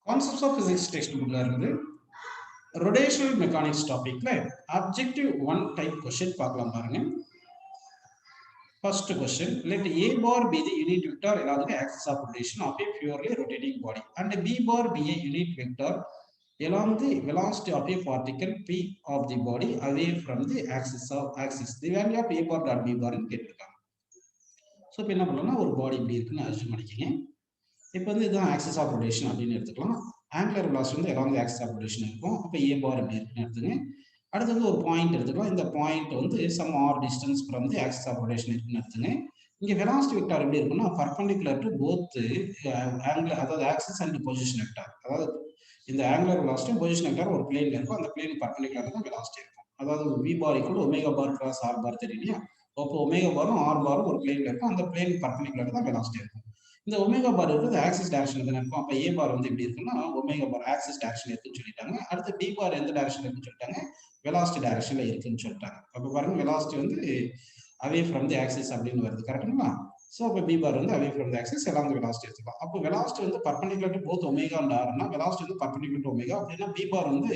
Concepts of physics textbook இருந்து rotational mechanics topicல objective 1 type question பார்க்கலாம் பாருங்க. First question, let A bar be the unit vector along the axis of rotation of a purely rotating body and B bar be a unit vector along the velocity of a particle P of the body away from the axis. The value of A bar dot B bar கேட்டிருக்காங்க. So இப்போ என்ன பண்ணலாம்னா ஒரு பாடி இப்படி இருக்குன்னு அர்ஜுன் பண்ணிக்கிங்க. இப்போ வந்து இதுதான் ஆக்சிஸ் ஆஃப் ரொட்டேஷன் அப்படின்னு எடுத்துக்கலாம். ஆங்குலர் வெலாசிட்டி வந்து along the axis of rotation இருக்கும். அப்போ A bar இப்படி இருக்குன்னு எடுத்துங்க. அடுத்து வந்து ஒரு பாயிண்ட் எடுத்துக்கலாம். இந்த பாயிண்ட் வந்து some r distance from the axis of rotation இருக்குன்னு எடுத்துங்க. இங்க வெலாசிட்டி வெக்டார் எப்படி இருக்குன்னா பர்பெண்டிகுலர் டு போத் ஆங்குலர், அதாவது ஆக்சிஸ் அண்ட் பொசிஷன் வெக்டார். அதாவது இந்த ஆங்குலர் வெலாசிட்டி பொசிஷன் வெக்டார் ஒரு பிளேன்ல இருக்கும். அந்த பிளேன் பர்பெண்டிகுலர் தான் வெலாசிட்டி இருக்கும். அதாவது V bar = omega bar cross R bar தெரியலையா? அப்போ ஒமேகா பாரும் R பாரும் ஒரு பிளேன்ல இருக்கும். அந்த பிளேன் பர்பெண்டிகுலர் தான் வெலாசிட்டி இருக்கும். இந்த ஒமேகா பார் இருக்கிறது ஆக்சிஸ் டைரக்ஷன்ல தான் இருக்கும். அப்ப A பார் வந்து எப்படி இருக்குன்னா ஒமேகா பார் ஆக்சிஸ் டைரக்ஷன்ல இருக்குன்னு சொல்லிட்டாங்க. அடுத்து B பார் எந்த டைரக்ஷன்ல இருக்குன்னு சொல்லிட்டாங்க, வெலாசிட்டி டைரக்ஷன்ல இருக்குன்னு சொல்லிட்டாங்க. அப்ப பாருங்க வெலாசிட்டி வந்து அவே ஃப்ரம் தி ஆக்சிஸ் அப்படின்னு வருது, கரெக்ட்டுங்களா? சோ அப்ப B பார் வந்து away from the axis along the velocity எடுத்துக்கலாம். அப்போ வெலாசிட்டி வந்து perpendicular to both omega and ஆர்னா வெலாசிட்டி வந்து பர்பெண்டிகுலர் டு ஒமேகா, அப்படின்னா B பார் வந்து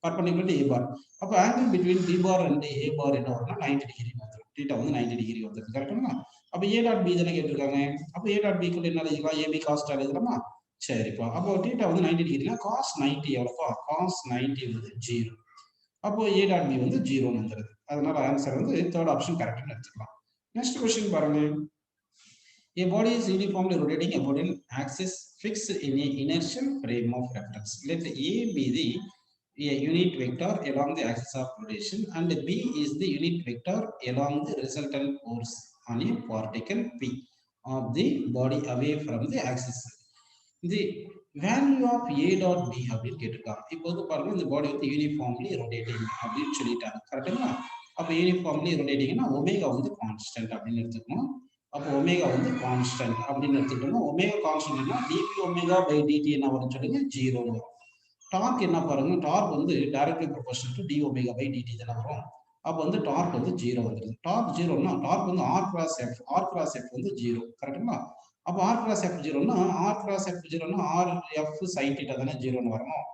பர்பெண்டிகுலர் டு A பார். அப்ப angle between B bar and A bar என்ன வரும்னா 90 டிகிரி வந்துரும். θ வந்து 90 டிகிரி வந்துருது, கரெக்ட்டுங்களா? அப்ப A டாட் B தானே கேட்டிருக்காங்க. அப்ப A டாட் B க்கு என்ன எழுதிக்கலாம், AB cos θ எழுதலாமா? சரிப்பா. அப்போ θ வந்து 90 டிகிரினா cos 90 எவ்வளவுப்பா? cos 90 வந்து 0. அப்போ A டாட் B வந்து 0 வந்துருது. அதனால ஆன்சர் வந்து தேர்ட் ஆப்ஷன் கரெக்ட்னு எடுத்துக்கலாம். நெக்ஸ்ட் क्वेश्चन பாருங்க. A body is uniformly rotating about an axis fixed in a inertial frame of reference. Let A be the a unit vector along the axis of rotation and B is the unit vector along the resultant force on a particle P of the body away from the axis. The value of A dot B அப்படின்னு கேட்டிருக்காங்க. இப்போ வந்து பாருங்க இந்த பாடி வந்து uniformly rotating அப்படின்னு சொல்லிட்டாங்க, கரெக்டுங்களா? அப்போ யூனிஃபார்ம்லி ரொட்டேட்டிங்னா ஒமேகா வந்து கான்ஸ்டன்ட் அப்படின்னு எடுத்துக்கணும். அப்போ ஒமேகா வந்து கான்ஸ்டன்ட் அப்படின்னு எடுத்துக்கிட்டோம்னா ஒமேகா கான்ஸ்டன்ட்னா dp ஒமேகா பை dt என்ன வரும்னு சொல்லுங்க, 0 வரும். டார்க் என்ன பாருங்க, டார்க் வந்து directly proportional to d omega by dt தான வரும். அப்போ வந்து டார்க் வந்து 0 வந்துருது. டார்க் 0னா டார்க் வந்து r cross f, r cross f வந்து 0, கரெக்ட்டுங்களா? அப்போ r cross f 0னா r cross f 0னா r f sin θ தானே 0ன்னு வரணும்.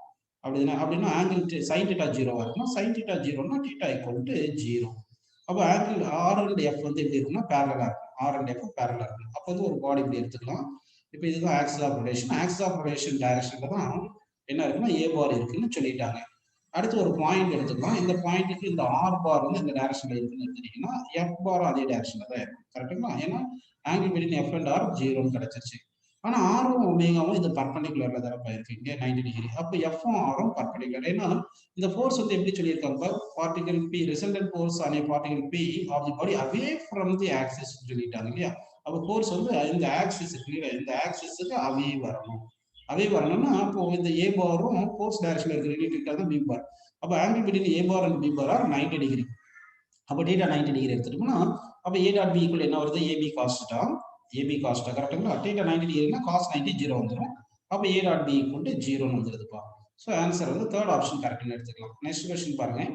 அப்படின்னா ஆங்கிள் sin θ 0 வரணும். sin θ 0னா θ = 0. அப்போ ஆங்கிள் r and f வந்து எப்படி இருக்குன்னா பேரலலா இருக்கும். r and f பேரலலா இருக்கும். அப்போ வந்து ஒரு பாடி இப்படி எடுத்துக்கலாம். இப்போ இதுதான் axis of rotation. Axis of rotation டைரக்ஷன்ல தான் என்ன இருக்குன்னா A பார் இருக்குன்னு சொல்லிட்டாங்க. அடுத்து ஒரு பாயிண்ட் எடுத்துக்கலாம். இந்த பாயிண்ட்டுக்கு இந்த R பார் வந்து இந்த டைரக்ஷன்ல இருக்குன்னு எடுத்துட்டீங்கன்னா F பார் அதே டைரக்ஷன்ல தான் இருக்கும், கரெக்ட்டுங்களா? ஏன்னா angle between F and R 0ன்னு கிடைச்சிருச்சு. ஆனா ஆரும் ஒமேகாவும் இது பர்பெண்டிகுலர்ல தான் இருக்கு, இங்க 90 டிகிரி. அப்ப எஃப்பும் ஆரும் பர்பெண்டிகுலர். ஏன்னா இந்த ஃபோர்ஸ் வந்து எப்படி சொல்லியிருக்காங்க, particle P resultant force on a particle P of the body away from the axis சொல்லிட்டாங்க இல்லையா? அப்ப ஃபோர்ஸ் வந்து இந்த ஆக்சிஸ் இல்லையா, இந்த ஆக்சிஸ்க்கு அவே வரணும். அவே வரணும்னா அப்போ இந்த A பாரும் ஃபோர்ஸ் டைரக்ஷன்ல இருக்கிற யூனிட் வெக்டர் தான் B பார். அப்ப angle between A bar and B bar are 90 degree. அப்ப θ 90 டிகிரி எடுத்துட்டோம்னா அப்ப A டாட் B ஈக்குவல் என்ன வருது, AB cos θ. AB cos θ, கரெக்ட்டுங்களா? θ 90 டிகிரினா cos 90 0 வந்துரும். அப்ப A டாட் B = 0ன்னு வந்துருதுப்பா. சோ ஆன்சர் வந்து தேர்ட் ஆப்ஷன் கரெக்ட்னு எடுத்துக்கலாம். நெக்ஸ்ட் क्वेश्चन பாருங்க.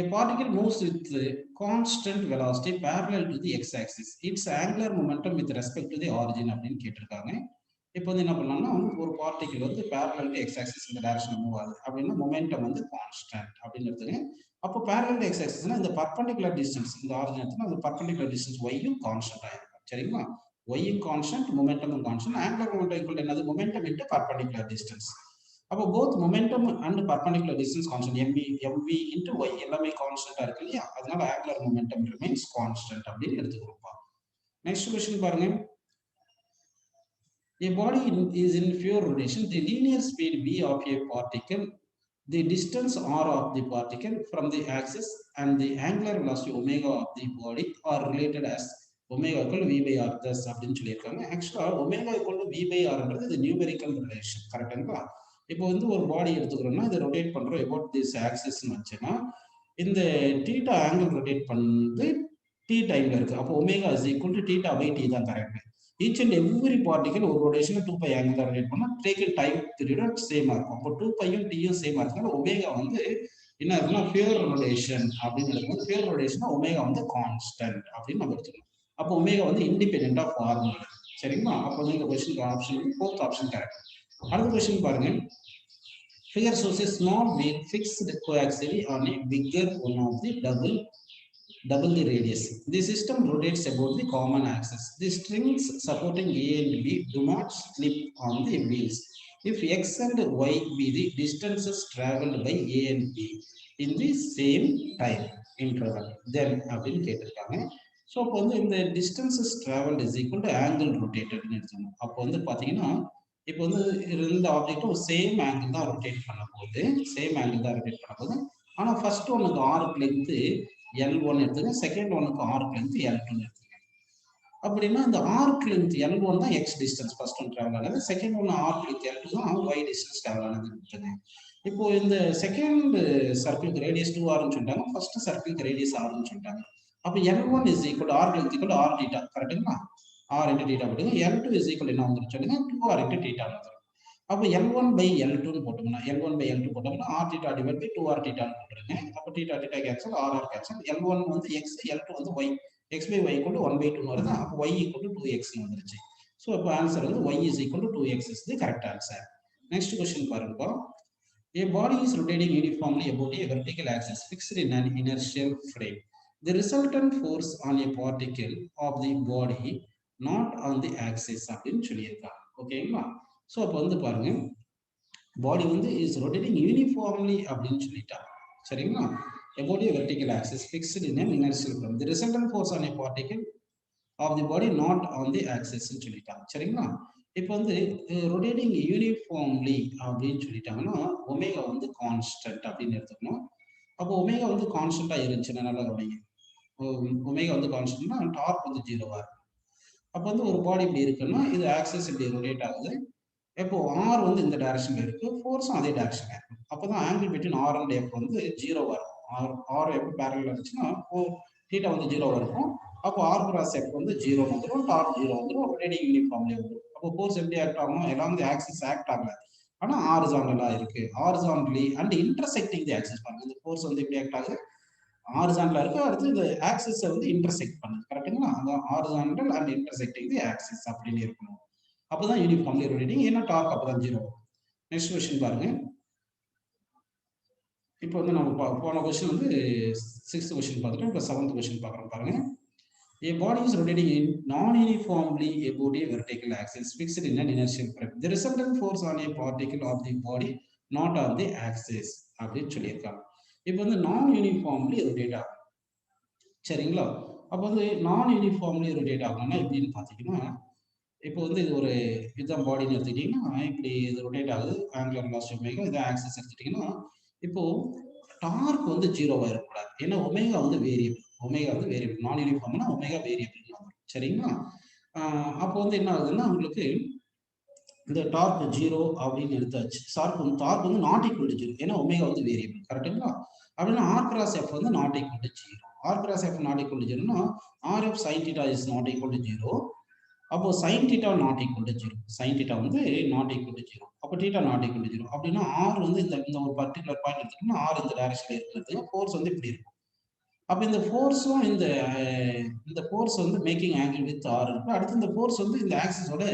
A particle moves with constant velocity parallel to the x-axis. Its angular momentum with respect to the origin அப்படின்னு கேட்டிருக்காங்க. இப்போ வந்து என்ன பண்ணலாம்னா ஒரு பார்ட்டிகல் வந்து parallel to x-axis இந்த டைரக்ஷன்ல மூவ் ஆகுது அப்படின்னா மொமெண்டம் வந்து கான்ஸ்டன்ட் அப்படின்னு எடுத்துங்க. அப்போ parallel to x-axisனா இந்த பர்பெண்டிகுலர் டிஸ்டன்ஸ், இந்த ஆரிஜின் எடுத்தா அந்த பர்பெண்டிகுலர் டிஸ்டன்ஸ் y-யும் கான்ஸ்டன்ட் ஆயிருக்கும், சரிங்களா? y-யும் கான்ஸ்டன்ட், மொமெண்டமும் கான்ஸ்டன்ட். ஆங்குலர் மொமெண்டம் ஈக்குவல் என்னது, மொமெண்டம் இன்டு பர்பெண்டிகுலர் டிஸ்டன்ஸ். அப்போ both momentum and perpendicular distance constant, mv into y எல்லாமே கான்ஸ்டன்ட்டா இருக்கு இல்லையா? அதனால angular momentum remains constant அப்படின்னு எடுத்துக்கிறோம்ப்பா. நெக்ஸ்ட் क्वेश्चन பாருங்க. A body is in pure rotation. The linear speed v of a particle, the distance r of the particle from the axis and the angular velocity omega of the body are related as omega = v by r. thus அப்படின்னு சொல்லியிருக்காங்க. ஆக்சுவலா omega = v by r ன்றது இது numerical relation, கரெக்ட்டுங்களா? இப்போ வந்து ஒரு பாடி எடுத்துக்கிறோம்னா இதை ரொட்டேட் பண்றோம் about this axis ன்னு வச்சுன்னா இந்த θ ஆங்கிள் ரொட்டேட் பண்ணது t டைம்ல இருக்கு. அப்போ omega is equal to θ by t தான் correct. Each and every particle ஒரு ரொட்டேஷன்ல 2π ஆங்கிள் தான் ரொட்டேட் பண்ணா டேக்கன் டைம் பீரியட் சேமா இருக்கும். அப்போ 2πயும் tயும் சேமா இருக்கனால ஒமேகா வந்து என்ன இருக்குன்னா பியூர் ரொட்டேஷன் அப்படின்னு எடுக்கும்போது பியூர் ரொட்டேஷன் ஒமேகா வந்து கான்ஸ்டன்ட் அப்படின்னு நம்ம எடுத்துக்கணும். அப்போ ஒமேகா வந்து இண்டிபெண்டன்ட் ஆஃப் ஃபார்முலா, சரிங்களா? அப்போ இந்த question option fourth option correct. அடுத்த கொஸ்டின் பாருங்க. Figure shows a small wheel fixed coaxially on a bigger one of the double the radius. The system rotates about the common axis. The strings supporting A and B do not slip on the wheels if X and Y be the distances traveled by A and B in the same time interval. Then அப்படின்னு கேட்டிருக்காங்க. So அப்போ வந்து இந்த distances travelled is equal to angle ரொட்டேட்டட்னு எடுத்துக்கணும். அப்போ வந்து பார்த்தீங்கன்னா இப்போ வந்து ரெண்டு ஆப்ஜெக்டும் சேம் ஆங்கிள் தான் ரொட்டேட் பண்ண போகுது, ஆனால் ஃபர்ஸ்ட் ஒன்னுக்கு ஆர்க் லென்த்து L1 எடுத்துங்க, செகண்ட் ஒன்னுக்கு ஆர்க் லென்த் L2 எடுத்துங்க. அப்படின்னா இந்த ஆர்க் லென்த் L1 தான் X distance first one travel ஆனது, second one arc length L2 தான் ஒய் டிஸ்டன்ஸ் டிராவல் ஆனது இருக்குது. இப்போ இந்த செகண்ட் சர்க்கிளுக்கு ரேடியஸ் 2r சொல்லிட்டாங்க, ஃபர்ஸ்ட் சர்க்கிளுக்கு ரேடியஸ் r சொல்லிட்டாங்க. அப்போ L1 is equal to arc length equal to r theta, கரெக்ட்டுங்களா? r into theta போடுங்க. L2 is equal என்ன வந்துரும் சொல்லுங்க, 2r into theta வந்துரும். அப்போ L1 by L2 போட்டோம்னா r theta divided by 2r theta போட்டுருங்க. அப்போ theta theta cancel, r cancel. L1 வந்து x, L2 வந்து y. x by y equal to 1/2 வருது. அப்போ y equal to 2x வந்துருச்சு. ஸோ அப்போ ஆன்சர் வந்து y is equal to 2x is the correct answer. Next question பாருங்க. A body is rotating uniformly about a vertical axis fixed in an inertial frame. The resultant force on a particle of the body not on the axis அப்படின்னு சொல்லியிருக்காங்க. ஓகேங்களா? So அப்போ வந்து பாருங்க, பாடி வந்து is rotating uniformly அப்படின்னு சொல்லிட்டாங்க. சரிங்களா? about a vertical axis fixed in an inertial frame. The resultant force on a particle of the body not on the axis ன்னு சொல்லிட்டாங்க. சரிங்களா? இப்போ வந்து ரொட்டேட்டிங் யூனிஃபார்ம்லி அப்படின்னு சொல்லிட்டாங்கன்னா ஒமேகா வந்து கான்ஸ்டன்ட் அப்படின்னு எடுத்துக்கணும். அப்போ ஒமேகா வந்து கான்ஸ்டன்டா இருந்துச்சுன்னா நல்லா கவனிங்க. ஒமேகா வந்து கான்ஸ்டன்ட்னா டார்க் வந்து 0வா இருக்கும். அப்போ வந்து ஒரு பாடி இப்படி இருக்குன்னா இது ஆக்சிஸ் இப்படி ரொட்டேட் ஆகுது. இப்போ ஆர் வந்து இந்த டைரக்ஷன்ல இருக்கு, ஃபோர்ஸும் அதே டைரக்ஷன்ல இருக்கும். அப்போதான் angle between r and F வந்து 0வா இருக்கும். ஆர் எஃப் பேரலா இருந்துச்சுன்னா தீட்டா வந்து 0வா இருக்கும். அப்போ ஆர் கிராஸ் எஃப் வந்து 0 வந்துடும், டார்க் 0 வந்துடும், ரொட்டேட்டிங் யூனிஃபார்ம்லி வந்துடும். அப்போ ஃபோர்ஸ் எப்படி ஆக்ட் ஆகும், எல்லாம் தி ஆக்சிஸ் ஆக்ட் ஆகல, ஆனா ஹாரிசான்டலா இருக்கு. Horizontally and intersecting the axis பாருங்க. இந்த ஃபோர்ஸ் வந்து எப்படி ஆக்ட் ஆகுது, ஹாரிசான்டலா இருக்கு, அடுத்து இந்த ஆக்சிஸ் வந்து இன்டர்செக்ட் பண்ணுது. கரெக்ட்டுங்களா? அதான் horizontal and intersecting the axis அப்படின்னு இருக்கணும். அப்பதான் யூனிஃபார்ம்லி ரொட்டேட்டிங், ஏன்னா டார்க் அப்பதான் 0. நெக்ஸ்ட் क्वेश्चन பாருங்க. இப்போ வந்து நம்ம போன क्वेश्चन வந்து 6th क्वेश्चन பார்த்துட்டோம். இப்போ 7th क्वेश्चन பார்க்கறோம் பாருங்க. A body is rotating in non-uniformly about a vertical axis fixed in an inertial frame. The resultant force on a particle of the body not on the axis அப்படின்னு சொல்லியிருக்காங்க. இப்போ வந்து நான் uniformly rotate ஆகும். சரிங்களா? அப்போ வந்து நான் யூனிஃபார்ம்லி ரொட்டேட் ஆகணும்னா எப்படின்னு பார்த்தீங்கன்னா, இப்போ வந்து இது ஒரு இதுதான் பாடின்னு எடுத்துக்கிட்டீங்கன்னா இப்படி இது ரொட்டேட் ஆகுது, ஆங்குலர் வெலாசிட்டி ஒமேகா, இதான் ஆக்சிஸ் எடுத்துட்டீங்கன்னா இப்போ டார்க் வந்து 0வா இருக்கக்கூடாது. ஏன்னா ஒமேகா வந்து வேரியபிள், நான் யூனிஃபார்ம்னா ஒமேகா வேரியபிள்னு வரும். சரிங்களா? அப்போ வந்து என்ன ஆகுதுன்னா உங்களுக்கு இந்த டார்க் 0 அப்படின்னு எடுத்தாச்சு. டார்க் வந்து நாட் ஈக்குவல் டு 0, ஏன்னா ஒமேகா வந்து வேரியபிள். கரெக்ட்டுங்களா? அப்படின்னா ஆர் கிராஸ் எஃப் வந்து not equal to 0. R cross F not equal to 0னா R F sine theta is not equal to 0. அப்போ sine theta not equal to 0. Sine theta வந்து not equal to 0. அப்போ theta not equal to 0. அப்படின்னா R வந்து இந்த ஒரு particular point எடுத்துக்கிட்டோம்னா R இந்த டைரக்ஷன்ல இருக்கிறது, ஃபோர்ஸ் வந்து இப்படி இருக்கும். அப்போ இந்த ஃபோர்ஸும் இந்த ஃபோர்ஸ் வந்து மேக்கிங் ஆங்கிள் வித் ஆர் இருக்கு. அடுத்து இந்த ஃபோர்ஸ் வந்து இந்த ஆக்சிஸோட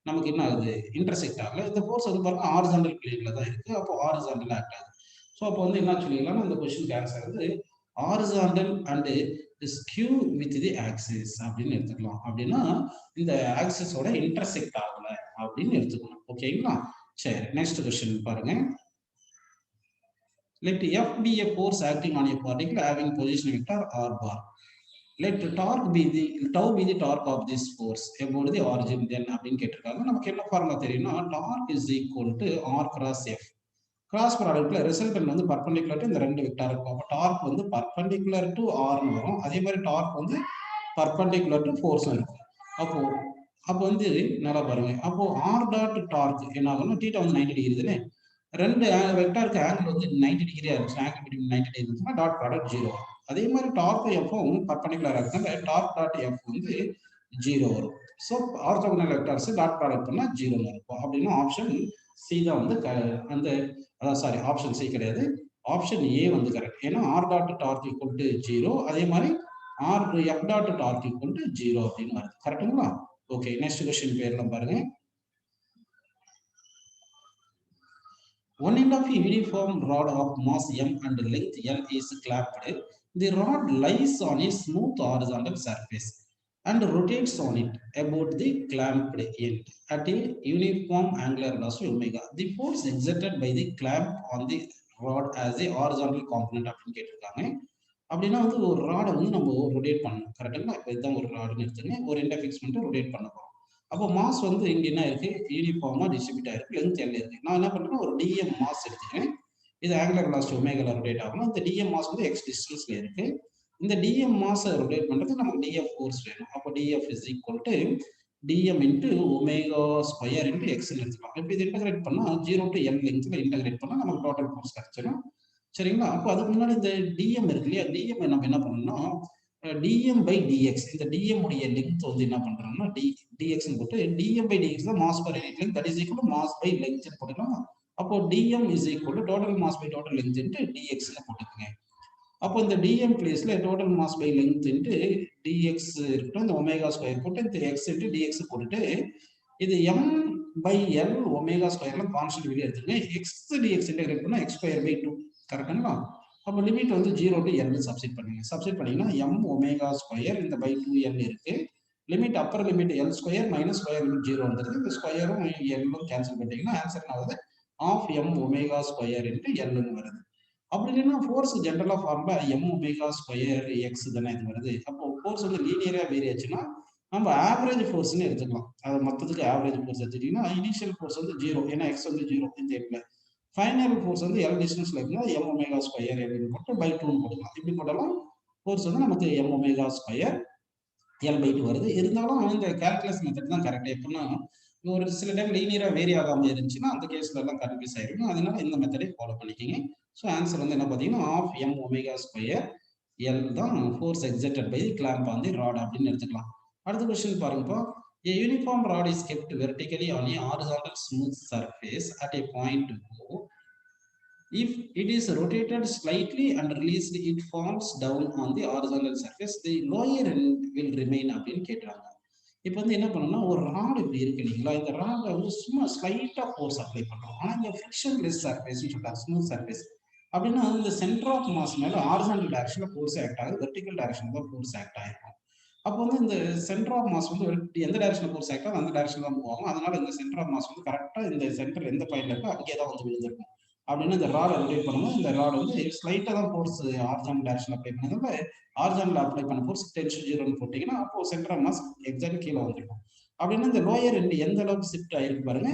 நமக்கு என்ன ஆகுது, இன்டர்செக்ட் ஆகல. இந்த ஃபோர்ஸ் வந்து பாருங்க ஹாரிசான்டல் பிளேன்ல தான் இருக்கு. அப்போ ஹாரிசான்டல் ஆக்ட் ஆகுது. ஸோ அப்போ வந்து என்ன சொல்லிக்கலாம், இந்த கொஸ்டின் ஆன்சர் வந்து horizontal and skew with the axis அப்படின்னு எடுத்துக்கலாம். அப்படின்னா இந்த ஆக்சிஸோட இன்டர்செக்ட் ஆகல அப்படின்னு எடுத்துக்கணும். ஓகேங்களா? சரி, நெக்ஸ்ட் क्वेश्चन பாருங்க. Let F be a force acting on a particle having position vector r bar. Let torque be the tau be the torque of this force about the origin then அப்படின்னு கேட்டிருக்காங்க. நமக்கு என்ன formula தெரியும்னா torque is equal to r cross f. Cross ப்ராடக்ட்ல resultant வந்து perpendicular to இந்த ரெண்டு vector இருக்கும். அப்போ டார்க் வந்து பர்பெண்டிகுலர் டு ஆர்னு வரும். அதே மாதிரி டார்க் வந்து பர்பெண்டிகுலர் டு ஃபோர்ஸும் இருக்கும். அப்போ வந்து நல்லா பாருங்க. அப்போ ஆர் டாட் டார்க் என்ன ஆகும்னா தீட்டா வந்து 90 டிகிரி தானே, ரெண்டு வெக்டாருக்கு ஆங்கிள் வந்து 90 டிகிரியா இருந்துச்சு, ஆங்கிள் பிட்வீன் 90 டிகிரி இருந்துச்சுன்னா டாட் ப்ராடக்ட் 0 வரும். அதே மாதிரி டார்க் எஃப்பும் பர்பெண்டிகுலர் இருக்கிறதுனால டார்க் டாட் எஃப் வந்து 0 வரும். So orthogonal vectors dot product பண்ணா 0 இருக்கும். அப்படின்னா ஆப்ஷன் சி தான் வந்து அந்த சாரி ஆப்ஷன் சி கிடையாது, ஆப்ஷன் ஏ வந்து கரெக்ட். ஏன்னா r dot torque equal to 0, அதே மாதிரி r F dot torque equal to 0 அப்படின்னு வருது. கரெக்டுங்களா? ஓகே, நெக்ஸ்ட் क्वेश्चन பேர்லாம் பாருங்க. One end of a uniform rod of mass m and length l is clamped. The rod lies on a smooth horizontal surface and rotates on it about the clamped end at a uniform angular velocity omega. The force exerted by the clamp on the rod as a horizontal component அப்படின்னு கேட்டிருக்காங்க. அப்படின்னா வந்து ஒரு ராடை வந்து நம்ம rotate பண்ணணும், கரெக்டுங்களா? இப்போ இதுதான் ஒரு ராடுன்னு எடுத்துங்க, ஒரு எண்டை ஃபிக்ஸ் பண்ணிட்டு ரொட்டேட் பண்ண போகிறோம். அப்போ மாஸ் வந்து இங்கே என்ன இருக்கு, யூனிஃபார்மாக டிஸ்ட்ரிபியூட் ஆயிருக்கு, லென்த் எல் இருக்கு. நான் என்ன பண்ணுறேன்னா ஒரு டிஎம் மாஸ் எடுத்துக்கிறேன். இது ஆங்குலர் வெலாசிட்டி ஒமேகால ரொட்டேட் ஆகணும். இந்த டிஎம் மாஸ் வந்து எக்ஸ் டிஸ்டன்ஸ்ல இருக்கு. இந்த டிஎம் மாஸை ரொட்டேட் பண்ணுறது நமக்கு டிஎஃப் ஃபோர்ஸ் வேணும். அப்போ DF is equal to DM into omega square into எக்ஸ்ன்னு எடுத்துக்கலாம். இப்போ இது இன்டகிரேட் பண்ணால் 0 to L லென்த்தில் இன்டகிரேட் பண்ணால் நமக்கு டோட்டல் ஃபோர்ஸ் கிடைச்சிடும். சரிங்களா? அப்போ அதுக்கு முன்னாடி இந்த டிஎம் இருக்கு இல்லையா, டிஎம் நம்ம என்ன பண்ணணும்னா டிஎம் பை டிஎக்ஸ், இந்த டிஎம் உடைய லென்த் வந்து என்ன பண்றோம்னா டிஎக்ஸ் போட்டு டிஎம் பை டிஎக்ஸ் தான் mass per unit length, that is equal to mass by length போட்டுக்கலாம். அப்போ DM is equal to total mass by total length into டிஎக்ஸ்னு போட்டுக்கோங்க. அப்போ இந்த டிஎம் பிளேஸ்ல total mass by length into DX இருக்கட்டும், இந்த ஒமேகா ஸ்கொயர் போட்டு இந்த எக்ஸ் இன்ட்டு டிஎக்ஸ் போட்டுட்டு இது எம் பை எல் ஒமேகா ஸ்கொயர்ல கான்ஸ்டன்ட் வெளியே எடுத்துக்கங்க. எக்ஸ் டிஎக்ஸ் இன்டகிரேட் பண்ணா எக்ஸ் ஸ்கொயர் பை 2, கரெக்டுங்களா? அப்போ லிமிட் வந்து 0 to L சப்ஸ்டிட் பண்ணுங்க. சப்ஸ்டிட் பண்ணீங்கன்னா எம் ஒமேகா ஸ்கொயர் இந்த பை 2L இருக்கு. Limit upper limit L square minus square limit 0 வந்துருது. இந்த ஸ்கொயரும் எல்லும் கேன்சல் பண்ணிட்டீங்கன்னா ஆன்சர் ஆகுது half M omega square into எல்லுன்னு வருது. அப்படி இல்லைன்னா ஃபோர்ஸ் ஜென்ரலா formula M omega square X தானே இது வருது. அப்போ ஃபோர்ஸ் வந்து லீனியரா வேரி ஆச்சுன்னா நம்ம ஆவரேஜ் ஃபோர்ஸ்ன்னு எடுத்துக்கலாம். அது மொத்தத்துக்கு ஆவரேஜ் ஃபோர்ஸ் எடுத்துட்டீங்கன்னா இனிஷியல் ஃபோர்ஸ் வந்து 0, ஏன்னா எக்ஸ் வந்து 0 இந்த எண்ணில். ஃபைனல் ஃபோர்ஸ் வந்து எல் டிஸ்டன்ஸ்ல இருக்குன்னா எம் ஒமேகா ஸ்கொயர் எல்னு போட்டு பை 2ன்னு போட்டுக்கலாம். இப்படி போட்டாலும் ஃபோர்ஸ் வந்து நமக்கு m omega square l by 2 வருது. இருந்தாலும் இந்த கால்குலஸ் மெத்தட் தான் கரெக்ட். எப்படின்னா ஒரு சில டைம் லீனியரா வேரி ஆகாம இருந்துச்சுன்னா அந்த கேஸ்ல எல்லாம் கன்ஃபியூஸ் ஆயிருக்கும். அதனால இந்த மெத்தடை ஃபாலோ பண்ணிக்கிங்க. ஸோ ஆன்சர் வந்து என்ன பார்த்தீங்கன்னா half M omega square L தான் force exerted by clamp on the rod அப்படின்னு எடுத்துக்கலாம். அடுத்த கொஸ்டின் பாருங்கப்பா. A uniform rod is kept vertically on a horizontal smooth surface at a point O. If it is rotated slightly and released, it falls down on the horizontal surface. The lower end will remain அப்படின்னு கேட்குறாங்க. இப்போ வந்து என்ன பண்ணணும்னா ஒரு rod இப்படி இருக்கு இல்லைங்களா, இந்த ராடை வந்து சும்மா ஸ்லைட்டா ஃபோர்ஸ் அப்ளை பண்றோம். ஆனால் இங்கே ஃப்ரிக்ஷன்லெஸ் சர்ஃபேஸ்ன்னு சொல்றாங்க, ஸ்மூத் சர்ஃபேஸ். அப்படின்னா இந்த சென்டர் ஆஃப் மாஸ் மேல ஹாரிசான்டல் டைரக்ஷன்ல ஃபோர்ஸ் ஆக்ட் ஆகுது, வெர்டிகல் டைரக்ஷன் தான் ஃபோர்ஸ் ஆக்ட் ஆயிருக்கும். அப்போ வந்து இந்த சென்டர் ஆஃப் மாஸ் வந்து எந்த டைரக்ஷன்ல ஃபோர்ஸ் ஆக்ட் ஆகும் அந்த டைரக்ஷன் தான் போகும். அதனால இந்த சென்டர் ஆஃப் மாஸ் வந்து கரெக்டா இந்த சென்டர் எந்த பாயிண்ட்ல இருக்கோ அங்கே தான் வந்து விழுந்திருக்கும். அப்படின்னு இந்த ராடை ரொட்டேட் பண்ணும்போது இந்த ராடு வந்து ஸ்லைட்டா தான் ஃபோர்ஸ் ஹாரிசான்டல் டைரக்ஷன் அப்ளை பண்ணதுனால ஹாரிசான்டல் அப்ளை பண்ண ஃபோர்ஸ் 10⁻0 போட்டீங்கன்னா அப்போ சென்டர் ஆஃப் மாஸ் எக்ஸாக்ட் கீழே வந்துருக்கும். அப்படின்னா இந்த லோயர் எண்ட் எந்த அளவுக்கு ஷிஃப்ட் ஆயிருக்கு பாருங்க,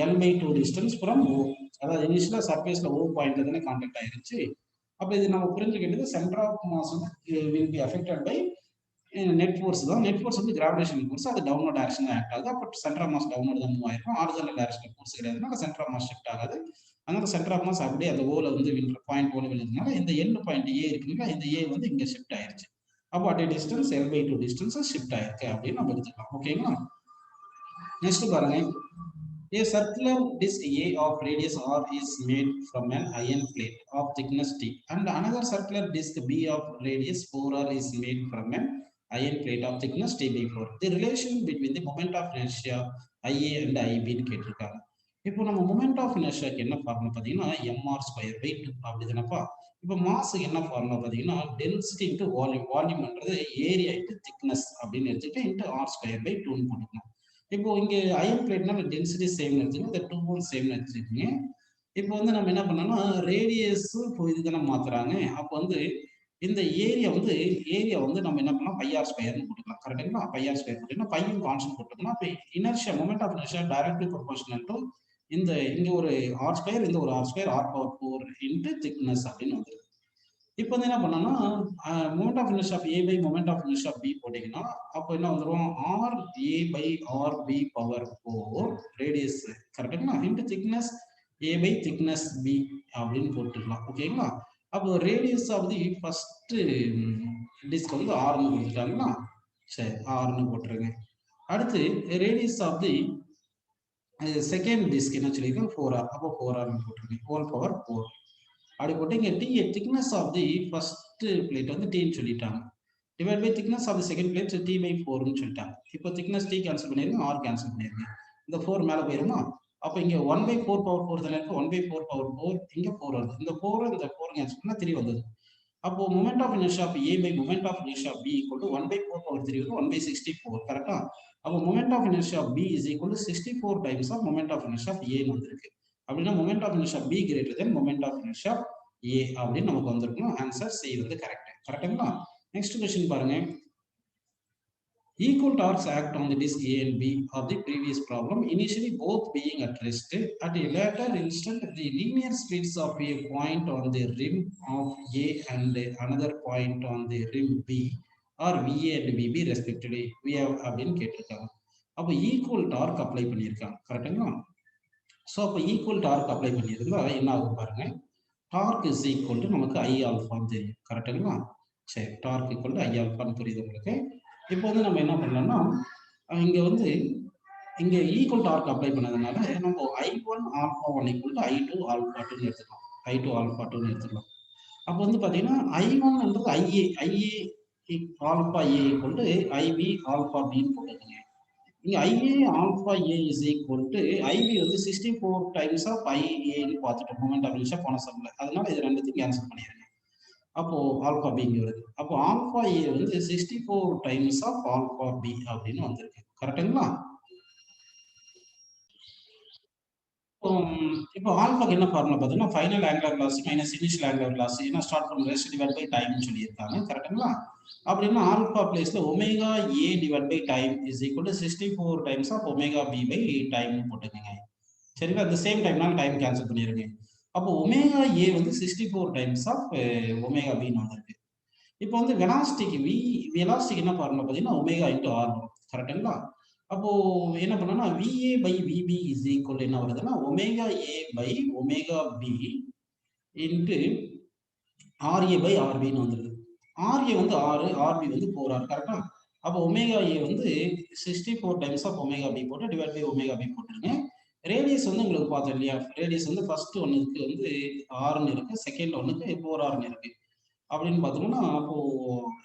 L/2 டிஸ்டன்ஸ் ஃப்ரம் O. அதாவது இனிஷியலா சர்ஃபேஸ்ல O பாயிண்ட்ல தானே கான்டாக்ட் ஆயிருச்சு. அப்போ இது நம்ம புரிஞ்சுக்கிட்டது சென்டர் ஆஃப் மாஸ் வந்து will be affected by net force தான். நெட் ஃபோர்ஸ் வந்து கிராவிடேஷனல் ஃபோர்ஸ், அது டவுன்வர்ட் டைரக்ஷன் தான் ஆக்ட் ஆகுது. அப்போ சென்டர் ஆஃப் மாஸ் டவுன்வர்ட் தான் மூவ் ஆயிருக்கும். ஹாரிசான்டல் டைரக்ஷனல் ஃபோர்ஸ் கிடையாதுனால சென்டர் ஆஃப் மாஸ் ஷிஃப்ட் ஆகாது. அதனால சென்டர் ஆஃப் மாஸ் அப்படியே அந்த ஓல வந்து பாயிண்ட் ஓல விழுதுனால இந்த எண்ட் பாயிண்ட் ஏ இருக்குங்களா, இந்த ஏ வந்து இங்க ஷிஃப்ட் ஆயிருச்சு. அப்போ at distance L/2 distance shift ஆயிருக்கு அப்படின்னு நம்ம எடுத்துக்கலாம். ஓகேங்களா? நெக்ஸ்ட் பாருங்க. A circular disc A of radius R is made from an iron plate of thickness T, and another circular disc B of radius 4R is made from an iron plate of thickness T/4. The relation between the moment of inertia IA and IB ன்னு கேட்டிருக்காங்க. இப்போ நம்ம moment of இனர்ஷியாக்கு என்ன formula பார்த்தீங்கன்னா mr²/2 அப்படி தானப்பா. இப்போ மாஸுக்கு என்ன ஃபார்முலா பார்த்தீங்கன்னா டென்சிட்டி இன்ட்டு வால்யூம், வால்யூம்ன்றது ஏரியா இன்ட்டு திக்னஸ் அப்படின்னு எடுத்துக்கிட்டு இன்ட்டு r²/2ன்னு போட்டுக்கணும். இப்போ இங்கே அயன் பிளேட்னால டென்சிட்டி சேம் எடுத்துக்கணும், இந்த 2 சேம் எடுத்துக்கோங்க. இப்போ வந்து நம்ம என்ன பண்ணோம்னா ரேடியஸும் இப்போ இதுதானே மாத்துறாங்க. அப்போ வந்து இந்த ஏரியா வந்து நம்ம என்ன பண்ணலாம் πr² போட்டுக்கலாம், கரெக்டுங்களா? πr² போட்டீங்கன்னா பையும் கான்ஸ்டன்ட் போட்டுக்கலாம். இப்போ inertia moment of inertia directly proportional to இந்த இங்க ஒரு r², இந்த ஒரு r² r⁴ இன்ட்டு திக்னஸ் அப்படின்னு வந்துருக்கு. இப்போ வந்து என்ன பண்ணோம்னா moment of inertia of A by moment of inertia of B போட்டீங்கன்னா அப்போ என்ன வந்துடும் RA by RB power 4 radius, கரெக்டுங்களா? Into thickness A by thickness B அப்படின்னு போட்டுக்கலாம். ஓகேங்களா? அப்போ radius of the first disc வந்து ஆர்னு கொடுத்துட்டாங்களா, சரி ஆர்னு போட்டுருங்க. அடுத்து radius of the second disc என்ன சொல்லியிருக்கோம் 4R, அப்போ 4Rன்னு போட்டுருங்க, ஹோல் பவர் 4 அப்படி போட்டு இங்கே T thickness of the first plate வந்து Tன்னு சொல்லிட்டாங்க, divide by thickness of the second plate T/4ன்னு சொல்லிட்டாங்க. இப்போ திக்னஸ் T கேன்சல் பண்ணிருங்க, R கேன்சல் பண்ணிருங்க, இந்த 4 மேலே போயிருமா, அப்போ இங்க 1/4 பவர் 4 தானே இருக்கு. 1/4 பவர் 4 இங்க 4 வருது. இந்த 4 கேன்சல் பண்ணா 3 வந்தது. அப்போ moment of inertia of A by moment of inertia of B equal to 1/4 power 3 வந்து 1/64 கரெக்டா? அப்போ moment of inertia of B is equal to 64 times of moment of inertia of A ன்னு வந்திருக்கு. அப்படின்னா moment of inertia B greater than moment of inertia of A அப்படின்னு நமக்கு வந்திருக்கும். Answer C வந்து கரெக்ட். கரெக்ட்டுங்களா? நெக்ஸ்ட் क्वेश्चन பாருங்க. Equal torques act on the disk A and B of the previous problem, initially both being at rest. At a later instant, the linear speeds of a point on the rim of A and another point on the rim B are VA and VB respectively. We have அப்படின்னு கேட்டிருக்காங்க. அப்போ equal dark apply பண்ணியிருக்காங்க. கரெக்டுங்களா? So அப்போ equal dark apply பண்ணியிருந்தா என்ன ஆகும் பாருங்க. டார்க் இஸ் ஈக்குவல் டு நமக்கு ஐ ஆல்ஃபான்னு தெரியும். கரெக்டுங்களா? சரி, டார்க் ஈக்குவல் டு ஐ ஆல்ஃபான்னு புரியுது உங்களுக்கு. இப்போ வந்து நம்ம என்ன பண்ணலாம்னா இங்க வந்து இங்க ஈக்குவல் டார்க் அப்ளை பண்ணதுனால நம்ம I1 alpha 1 equal to I2 alpha 2 எடுத்துக்கலாம். I2 ஆல்பா 2 எடுத்துக்கலாம். அப்போ வந்து பாத்தீங்கன்னா I1 என்றது IA alpha A equal to IB alpha B ன்னு போட்டுக்கோங்க. இங்க IA alpha A is equal to IB வந்து 64 டைம்ஸ் ஆஃப் IA ன்னு பார்த்துட்டோம் மொமெண்ட் ஆஃப் இனர்ஷியா போன சம்ல. அதனால இது ரெண்டுத்தையும் கேன்சல் பண்ணிடுங்க. அப்போ ஆல்பா பிங்க வருது. அப்போ ஆல்பா ஏ வந்து 64 டைம்ஸ் ஆஃப் ஆல்பா பி அப்படின்னு வந்திருக்கு. கரெக்டுங்களா? இப்போ ஆல்பாக்கு என்ன ஃபார்முலா பார்த்தீங்கன்னா final angular velocity minus initial angular velocity ஏன்னா start from rest divide by டைம்னு சொல்லியிருக்காங்க. கரெக்டுங்களா? அப்படின்னா ஆல்பா பிளேஸ்ல omega A divide by time is equal to 64 times of omega B by டைம்னு போட்டுக்கோங்க. சரிங்களா? அந்த சேம் டைம்னால டைம் கேன்சல் பண்ணிருங்க. அப்போ ஒமேகா ஏ வந்து 64 டைம்ஸ் ஆஃப் ஒமேகா பின்னு வந்திருக்கு. இப்போ வந்து வெலாசிட்டிக்கு என்ன ஃபார்முலா பார்த்தீங்கன்னா ஒமேகா இன்டு ஆர் வரும். கரெக்டுங்களா? அப்போ என்ன பண்ணோம்னா VA by VB is equal என்ன வருதுன்னா omega A by omega B into RA by RBன்னு வந்துருது. RA வந்து 6, RB வந்து 4R. கரெக்டா? அப்போ ஒமேகா ஏ வந்து 64 டைம்ஸ் ஆஃப் ஒமேகா பி போட்டு டிவைட் பை ஒமேகா பி போட்டுருங்க. ரேடியஸ் வந்து உங்களுக்கு பார்த்தோம் இல்லையா? ரேடியஸ் வந்து ஃபர்ஸ்ட் ஒன்னுக்கு வந்து 6ன்னு இருக்கு, செகண்ட் ஒன்னுக்கு 4Rன்னு இருக்கு. அப்படின்னு பார்த்தோம்னா அப்போ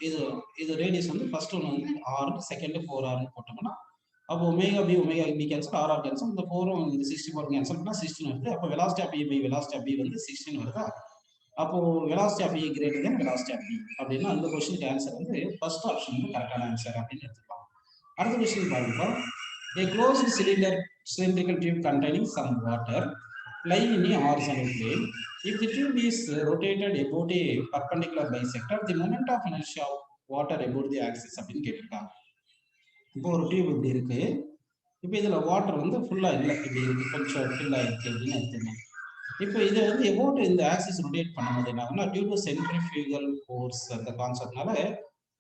இது ரேடியஸ் வந்து ஃபர்ஸ்ட் ஒன்று வந்து 6 செகண்ட் 4Rன்னு போட்டோம்னா அப்போ omega B cancel R cancel இந்த 4 இந்த 64 கேன்சல் பண்ணா 16 வருது. அப்போ velocity of A by velocity of B வந்து 16 வருதா? அப்போ velocity of A greater than velocity of B அப்படின்னா அந்த क्वेश्चनக்கு ஆன்சர் வந்து ஃபர்ஸ்ட் ஆப்ஷன் வந்து கரெக்டான ஆன்சர் அப்படின்னு எடுத்துக்கலாம். அடுத்த क्वेश्चन பாருங்க. A closed cylindrical tube containing some water lying in a horizontal plane. If the tube is rotated about a perpendicular bisector, the moment of inertia of water about the axis அப்படின்னு கேட்டிருக்காங்க. இப்போ ஒரு tube இப்படி இருக்கு. இப்போ இதுல water வந்து ஃபுல்லா இல்லை, இப்படி இருக்கு, கொஞ்சம் ஃபில் ஆயிருக்கு அப்படின்னு எடுத்துங்க. இப்போ இதை வந்து எபோட் இந்த ஆக்சிஸ் ரொட்டேட் பண்ணும்போது என்ன ஆகும்னா டியூ டு சென்ட்ரிஃபியூகல் ஃபோர்ஸ் அந்த கான்செப்ட்னால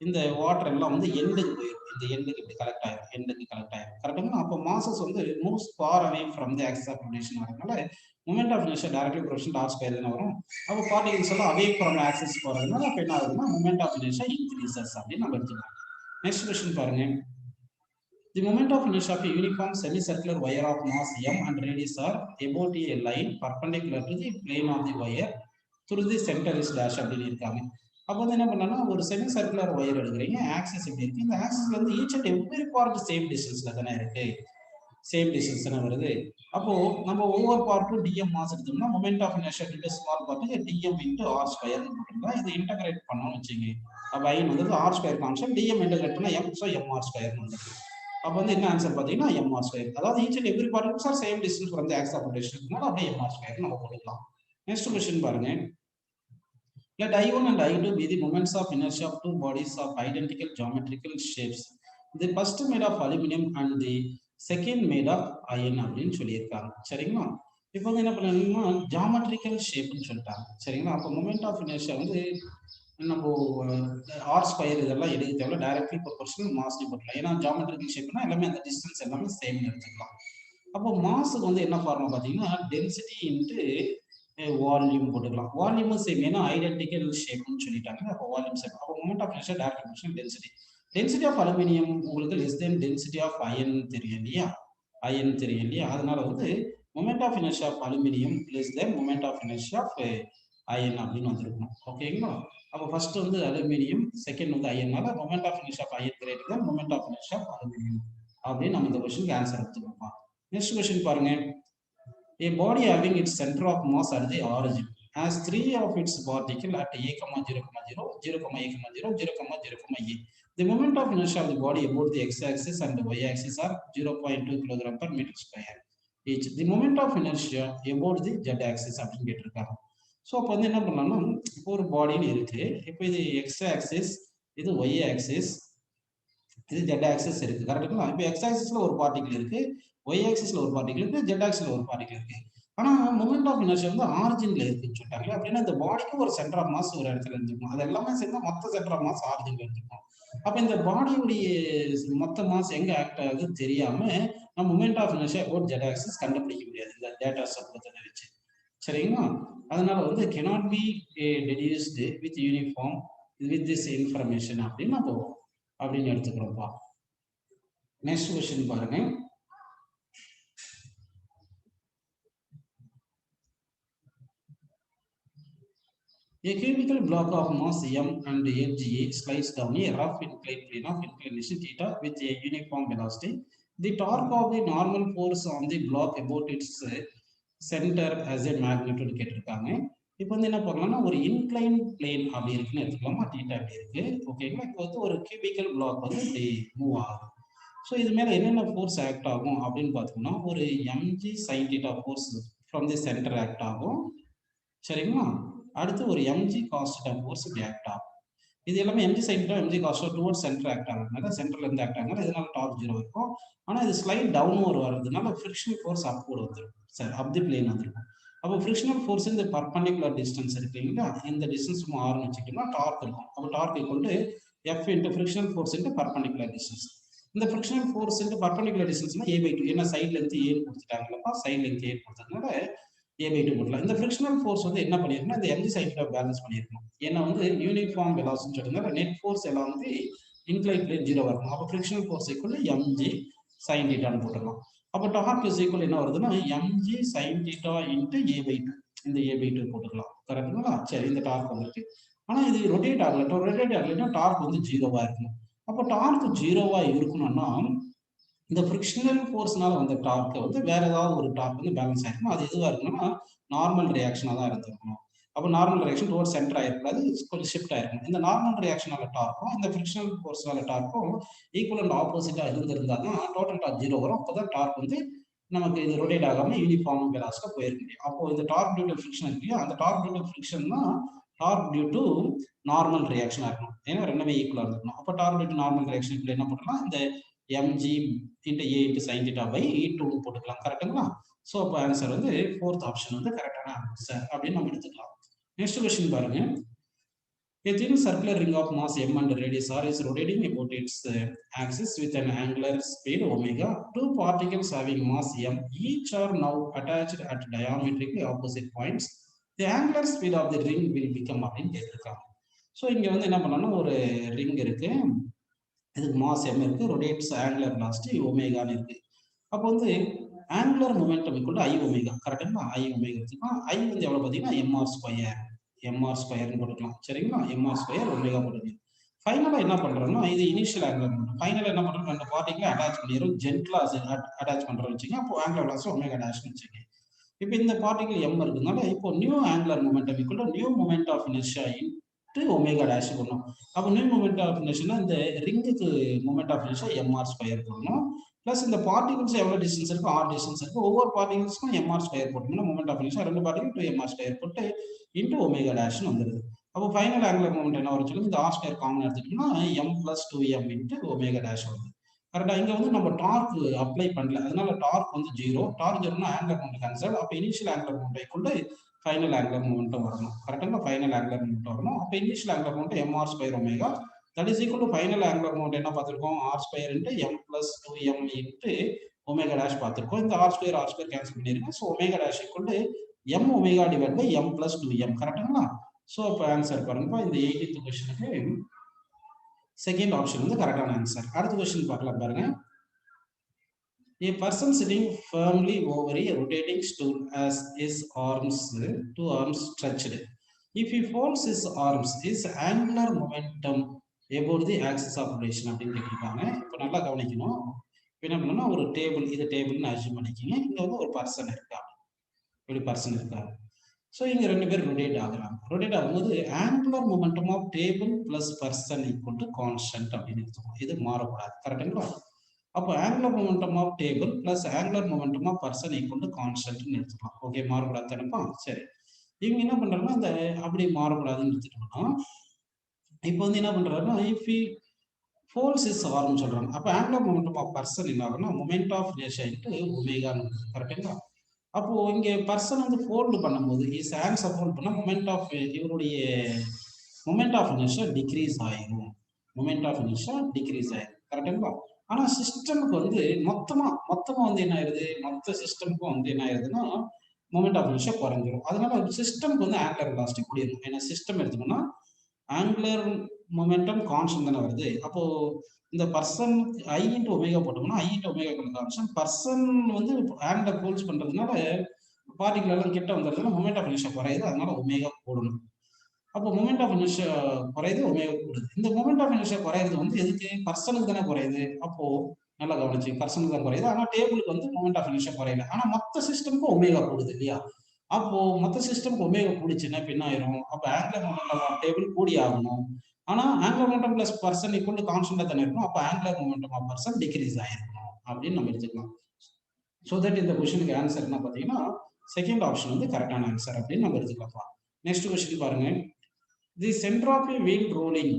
இந்த வாட்டர் எல்லாம் வந்து எண்டுக்கு போயிடும். இந்த எண்டுக்கு இப்படி கலெக்ட் ஆயிரும். கரெக்டுங்களா? அப்போ மாசஸ் வந்து moves far away from the axis of rotation வரதுனால moment of inertia directly proportional R square தான வரும். அப்போ பார்ட்டிகல்ஸ் எல்லாம் அவே ஃப்ரம் ஆக்சிஸ் போறதுனால அப்போ என்ன ஆகுதுன்னா மொமெண்ட் ஆஃப் இனர்ஷியா இன்க்ரீசஸ் அப்படின்னு நம்ம எடுத்துக்கலாம். நெக்ஸ்ட் क्वेश्चन பாருங்க. The moment of inertia of a uniform semicircular wire of mass m and radius are about a line perpendicular to the plane of the wire through the center is dash அப்படின்னு இருக்காங்க. அப்போ வந்து என்ன பண்ணனா ஒரு semi circular wire எடுக்கிறீங்க. Axis இப்படி இருக்கு. இந்த ஆக்சிஸ்ல வந்து each and every part same டிஸ்டன்ஸ்ல தானே இருக்கு. சேம் டிஸ்டன்ஸ் தானே வருது. அப்போ நம்ம ஒவ்வொரு பார்ட்டும் dm மாஸ் எடுத்தோம்னா moment of inertia to small பார்ட்டுக்கு dm இன்டு ஆர் ஸ்கொயர் போட்டுருந்தா இதை இன்டகிரேட் பண்ணோம்னு வச்சுங்க. அப்போ ஐ வந்து R square constant dm integrate பண்ணா m so m R square வந்துருக்கு. அப்போ வந்து என்ன ஆன்சர் பார்த்தீங்கன்னா m ஆர் ஸ்கொயர். அதாவது each and every particles are same distance from the axis of rotation. அப்படியே m ஆர் ஸ்கொயர் நம்ம போட்டுக்கலாம். நெக்ஸ்ட் क्वेश्चन பாருங்க. Let I1 and I2 be the moments of inertia of two bodies of identical geometrical shapes. The first made of aluminum and the second made of iron அப்படின்னு சொல்லியிருக்காங்க. சரிங்களா? இப்போ வந்து என்ன பண்ணணும்னா ஜாமெட்ரிக்கல் ஷேப்னு சொல்லிட்டாங்க. சரிங்களா? அப்போ மொமெண்ட் ஆஃப் இனர்ஷியா வந்து நம்ம ஆர் ஸ்கொயர் இதெல்லாம் எடுக்க தேவையில்ல, டைரக்ட்லி ப்ரொபோர்ஷனல் மாஸ் போட்டுக்கலாம். ஏன்னா ஜாமெட்ரிக்கல் ஷேப்னா எல்லாமே அந்த டிஸ்டன்ஸ் எல்லாமே சேம் எடுத்துக்கலாம். அப்போ மாஸுக்கு வந்து என்ன ஃபார்முலா பார்த்தீங்கன்னா டென்சிட்டி இன்ட்டு வால்யூம் போட்டுக்கலாம். வால்யூமும் சேம், ஏன்னா ஐடென்டிக்கல் ஷேப்னு சொல்லிட்டாங்க. அப்போ வால்யூம் சேம். அப்போ moment of inertia direct proportional density. Density of aluminium உங்களுக்கு less than density of iron தெரியும் இல்லையா? அதனால வந்து moment of inertia of aluminium less than moment of inertia of iron அப்படின்னு வந்திருக்கணும். ஓகேங்களா? அப்போ ஃபர்ஸ்ட் வந்து அலுமினியம், செகண்ட் வந்து அயன்னால moment of inertia of iron greater than moment of inertia of aluminium அப்படின்னு நம்ம இந்த क्वेश्चनக்கு ஆன்சர் எடுத்துக்கலாம். நெக்ஸ்ட் क्वेश्चन பாருங்க. A body having its center of mass at the origin has three of its particles at a, 0, 0, 0, 0, 0, 0, a. The moment of inertia of the body about the x-axis and the y-axis are 0.2 kg per meter square each. The moment of inertia about the z-axis அப்படின்னு கேட்டிருக்காங்க. So அப்போ வந்து என்ன பண்ணலாம்னா, இப்போ ஒரு பாடின்னு இருக்கு. இப்போ இது x-axis, இது y-axis, இது z-axis இருக்கு. கரெக்டுங்களா? இப்போ x-axisல ஒரு பார்ட்டிகிள் இருக்கு, y-axisல ஒரு பார்ட்டிகிள் இருக்கு, z-axisல ஒரு பார்ட்டிகிள் இருக்கு. ஆனா மொமெண்ட் ஆஃப் இனர்ஷியா வந்து ஆரிஜின்ல இருக்குன்னு சொல்லிட்டாங்க. அப்படின்னா இந்த பாடிக்கு ஒரு சென்டர் ஆஃப் மாஸ் ஒரு இடத்துல இருந்துக்கும். அது எல்லாமே சேர்ந்தா மொத்த சென்டர் ஆஃப் மாஸ் ஆரிஜின்ல இருந்துக்கும். அப்ப இந்த பாடியுடைய மொத்த மாஸ் எங்க ஆக்ட் ஆகுது தெரியாம நம்ம moment of inertia about z axis கண்டுபிடிக்க முடியாது இந்த டேட்டாஸை பொறுத்ததை வச்சு. சரிங்களா? அதனால வந்து cannot be deduced with uniform with this information அப்படின்னு நம்ம அப்படின்னு எடுத்துக்கிறோம்ப்பா. நெக்ஸ்ட் क्वेश्चन பாருங்க. A cubical block of mass m and edge a slides down a rough inclined plane of inclination theta with a uniform velocity. The torque of the normal force on the block about its center as a magnitude கேட்டிருக்காங்க. இப்போ வந்து என்ன பண்ணலாம்னா ஒரு incline plane அப்படி இருக்குன்னு எடுத்துக்கலாமா, theta அப்படி இருக்கு. ஓகேங்களா? இப்போ வந்து ஒரு கியூபிக்கல் பிளாக் வந்து இப்படி மூவ் ஆகும். ஸோ இது மேலே என்னென்ன ஃபோர்ஸ் ஆக்ட் ஆகும் அப்படின்னு பார்த்தோம்னா ஒரு mg sin theta force from the centre act ஆகும். சரிங்களா? அடுத்து ஒரு mg cos theta ஃபோர்ஸ் இப்படி ஆக்ட் ஆகும். இது எல்லாமே mg sin theta mg cos theta towards centre act ஆகுறதுனால சென்டர்ல இருந்து ஆக்ட் ஆகுறதுனால இதனால டார்க் 0 இருக்கும். ஆனா இது ஸ்லைட் டவுன்வர்ட் வர்றதுனால ஃப்ரிக்ஷனல் ஃபோர்ஸ் அப்வர்ட் வந்துடும். சரி, அப் தி பிளேன் வந்துடும். அப்போ ஃப்ரிக்ஷனல் ஃபோர்ஸ் இந்த பர்பெண்டிகுலர் டிஸ்டன்ஸ் இருக்கு இல்லைங்களா, இந்த டிஸ்டன்ஸ் ஆர்னு வச்சுக்கிட்டோம்னா டார்க் இருக்கும். அப்போ torque equal to F into frictional force into perpendicular distance. இந்த ஃப்ரிக்ஷனல் ஃபோர்ஸ் இன்ட்டு பர்பெண்டிகுலர் டிஸ்டன்ஸ்னா a/2. ஏன்னா சைட் லென்த் ஏ கொடுத்துட்டாங்களப்பா, சைட் லென்த் ஏ கொடுத்ததுனால a/2 போடலாம். இந்த ஃப்ரிக்ஷனல் ஃபோர்ஸ் வந்து என்ன பண்ணிருக்கணும், இந்த mg sin theta பேலன்ஸ் பண்ணிருக்கணும். ஏன்னா வந்து யூனிஃபார்ம் வெலாசிட்டின்னு சொல்றதுனால நெட் ஃபோர்ஸ் எல்லாம் வந்து இன்க்ளைன் பிளேன் 0 வரணும். அப்போ frictional force equal mg sin theta ன்னு போட்டுடலாம். அப்போ டார்க் இஸ் ஈக்குவல் என்ன வருதுன்னா mg sin theta into a/2. இந்த a/2 போட்டுக்கலாம். கரெக்டுங்களா? சரி, இந்த டார்க் வந்துருக்கு. ஆனா இது ரொட்டேட் ஆகலைன்னா டார்க் வந்து 0வா இருக்கணும். அப்போ டார்க் 0வா இருக்கணும்னா இந்த ஃப்ரிக்ஷனல் ஃபோர்ஸ்னால வந்த டார்க்கை வந்து வேற ஏதாவது ஒரு டார்க் வந்து பேலன்ஸ் ஆயிருக்கணும். அது எதுவாக இருக்கணும்னா நார்மல் ரியாக்ஷனாக தான் இருந்திருக்கணும். அப்போ நார்மல் ரியாக்ஷன் டுவர்ட் சென்டர் ஆயிருக்காது, கொஞ்சம் ஷிஃப்ட் ஆயிருக்கும். இந்த நார்மல் ரியாக்ஷனால டார்க்கும் இந்த ஃப்ரிக்ஷனல் ஃபோர்ஸ்னால டார்க்கும் ஈக்குவல் அண்ட் ஆப்போசிட்டாக இருந்திருந்தா தான் டோட்டல் டார்க் 0 வரும். அப்போ தான் டார்க் வந்து நமக்கு இது ரொட்டேட் ஆகாம யூனிஃபார்ம் வெலாசிட்டியில் போயிருக்க முடியும். அப்போ இந்த டார்க் டியூ டு ஃப்ரிக்ஷன் இருக்கு, அந்த டார்க் டியூ டு ஃப்ரிக்ஷன் தான் டார்க் டியூ டு நார்மல் ரியாக்ஷனாக இருக்கணும். ஏன்னா ரெண்டுமே ஈக்குவலாக இருந்திருக்கணும். அப்போ torque due to normal reaction என்ன பண்ணலாம், இந்த mg into a into sin theta by 2 போட்டுக்கலாம். கரெக்ட்டுங்களா? ஸோ அப்போ ஆன்சர் வந்து ஃபோர்த் ஆப்ஷன் வந்து கரெக்டான ஆன்சர் அப்படின்னு நம்ம எடுத்துக்கலாம். நெக்ஸ்ட் கொஸ்டின் பாருங்க. A thin circular ring of mass m and radius r is rotating about its axis with an angular speed omega. Two particles having mass m each are now attached at diametrically opposite points. The angular speed of the ring will become அப்படின்னு கேட்டிருக்காங்க. So இங்க வந்து என்ன பண்ணலாம்னா ஒரு ring இருக்கு, இதுக்கு mass m இருக்கு, ரொட்டேட்ஸ் ஆங்குலர் வெலாசிட்டி ஒமேகான்னு இருக்கு. அப்போ வந்து angular momentum equal to I omega. கரெக்டுங்களா? ஐ ஒமேகா எடுத்துக்கலாம். ஐ வந்து எவ்வளவு பார்த்தீங்கன்னா mr ஸ்கொயர்னு போட்டுக்கலாம். சரிங்களா? mr ஸ்கொயர் ஒமேகா போட்டுக்கலாம். ஃபைனலாக என்ன பண்றோம்னா இது இனிஷியல் ஆங்குலர் மொமெண்டம். ஃபைனலாக என்ன பண்றோம், ரெண்டு பார்ட்டிகளை அட்டாச் பண்ணிடுறோம், ஜென்ட்லா அட்டாச் பண்றோம் வச்சுங்க. அப்போ ஆங்குலர் வெலாசிட்டி ஒமேகா டேஷ்னு வச்சுங்க. இப்போ இந்த பார்ட்டிகள் m இருக்குனால இப்போ new angular momentum equal to new moment of inertia omega dash போடணும். அப்போ நியூ மொமெண்ட் ஆஃப் இனர்ஷியா இந்த ரிங்குக்கு moment of inertia mr square போடணும். பிளஸ் இந்த பார்ட்டிகல்ஸ் எவ்வளவு டிஸ்டன்ஸ் இருக்கு, r டிஸ்டன்ஸ் இருக்கு, ஒவ்வொரு பார்ட்டிகல்ஸ்க்கும் mr ஸ்கொயர் போட்டோம்னா மொமெண்ட் ஆஃப் இனர்ஷியா ரெண்டு பார்ட்டிகல் 2mr ஸ்கொயர் போட்டு இன்டு ஒமேகா டேஷ்னு வந்துருது. அப்போ ஃபைனல் ஆங்குலர் மொமெண்ட் என்ன வரும் சொல்லுங்க, இந்த r ஸ்கொயர் காமன் எடுத்துக்கிட்டோம்னா m + 2m into omega dash வருது. கரெக்டா? இங்க வந்து நம்ம டார்க் அப்ளை பண்ணல, அதனால டார்க் வந்து 0. டார்க் 0னா ஆங்குலர் மொமெண்ட் கேன்சல். அப்போ initial angular moment equal to final angular momentum வரணும். கரெக்டாக ஃபைனல் ஆங்குலர் மொமெண்ட் வரணும். அப்போ initial angular moment mr square omega that is equal to final angular moment என்ன பார்த்திருக்கோம், r square into m + 2m into omega dash பார்த்திருக்கோம். இந்த r square cancel பண்ணிருங்க. So omega dash equal to m omega divide by m + 2m. கரெக்டுங்களா? So அப்போ answer பாருங்க, இந்த 18th கொஸ்டினுக்கு செகண்ட் ஆப்ஷன் வந்து கரெக்டான ஆன்சர். அடுத்த கொஸ்டின் பார்க்கலாம் பாருங்க. A person sitting firmly over a rotating stool has his two arms stretched. If he folds his arms, his angular momentum about the axis of rotation அப்படின்னு கேட்டிருக்காங்க. இப்போ நல்லா கவனிக்கணும். இப்போ என்ன பண்ணணும்னா ஒரு டேபிள், இது டேபிள்னு அசியூம் பண்ணிக்கிங்க. இங்க வந்து ஒரு பர்சன் இருக்காங்க. இப்படி பர்சன் இருக்காரு. ஸோ இங்க 2 பேர் ரொட்டேட் ஆகுறாங்க. ரொட்டேட் ஆகும்போது angular momentum of table plus person equal to constant அப்படின்னு எடுத்துக்கணும். இது மாறக்கூடாது. கரெக்டுங்களா? அப்போ angular momentum of table plus angular momentum of person equal to கான்ஸ்டன்ட்னு எடுத்துக்கலாம். ஓகே, மாறக்கூடாது தானப்பா? சரி. இவங்க என்ன பண்றாங்கன்னா இந்த அப்படி மாறக்கூடாதுன்னு எடுத்துட்டோம்னா இப்போ வந்து என்ன பண்றாருன்னா இஃப் ஹி ஃபோல்ஸ் இஸ் ஆர்னு சொல்றாங்க. அப்போ ஆங்குலர் மொமெண்டம் ஆஃப் பர்சன் என்ன ஆகும்னா மொமெண்ட் ஆஃப் இனர்ஷியா இன்டு ஒமேகான்னு இருக்குது. கரெக்டுங்களா? அப்போ இங்க பர்சன் வந்து ஃபோல்டு பண்ணும்போது இஸ் ஹேண்ட்ஸை ஃபோல்ட் பண்ணா மொமெண்ட் ஆஃப் இவருடைய மொமெண்ட் ஆஃப் இனர்ஷியா டிக்ரீஸ் ஆயிரும். மொமெண்ட் ஆஃப் இனர்ஷியா டிக்ரீஸ் ஆயிரும். கரெக்டுங்களா? ஆனா சிஸ்டமுக்கு வந்து மொத்தமா வந்து என்ன ஆயிருது, மொத்த சிஸ்டமுக்கும் வந்து என்ன ஆயிருதுன்னா மொமெண்ட் ஆஃப் இனர்ஷியா குறைஞ்சிரும். அதனால சிஸ்டம்க்கு வந்து ஆங்குலர் வெலாசிட்டி கூடியிருக்கும். ஏன்னா சிஸ்டம் எடுத்தோம்னா ஆங்குலர் மொமெண்டம் கான்ஸ்டன்ட் தானே வருது. அப்போ இந்த பர்சன் ஐ இன்டு ஒமேகா போட்டோம்னா ஐ இன்டு ஒமேகா கான்ஸ்டன்ட். பர்சன் வந்து ஹேண்ட ஃபோல்ஸ் பண்றதுனால பார்ட்டிகல் எல்லாம் கிட்ட வந்துடுறதுனால மொமெண்ட் ஆஃப் இனர்ஷியா குறையுது. அதனால ஒமேகா கூடணும். அப்போ மொமெண்ட் ஆஃப் இனர்ஷியா குறையுது, ஒமேகா கூடுது. இந்த மொமெண்ட் ஆஃப் இனர்ஷியா குறையுது வந்து எதுக்கு? பர்சனுக்கு தானே குறையுது. அப்போ நல்லா கவனிச்சு, பர்சனுக்கு தான் குறையுது. ஆனா டேபிளுக்கு வந்து மொமெண்ட் ஆஃப் இனர்ஷியா குறையல. ஆனா மொத்த சிஸ்டமுக்கு ஒமேகா கூடுது இல்லையா? அப்போ மொத்த சிஸ்டமுக்கு ஒமேகா கூடிச்சுன்னா இப்ப என்ன ஆயிரும்? அப்ப ஆங்குலர் மொமெண்டம் ஆஃப் டேபிள் கூடி ஆகணும். ஆனா angular momentum plus person equal to கான்ஸ்டன்டா தானே இருக்கும். அப்ப angular momentum of person decrease ஆயிருக்கணும் அப்படின்னு நம்ம எடுத்துக்கலாம். ஸோ தட் இந்த கொஸ்டினுக்கு ஆன்சர் என்ன பார்த்தீங்கன்னா செகண்ட் ஆப்ஷன் வந்து கரெக்டான ஆன்சர் அப்படின்னு நம்ம எடுத்துக்கலாம். நெக்ஸ்ட் கொஸ்டின் பாருங்க. The centre of a wheel rolling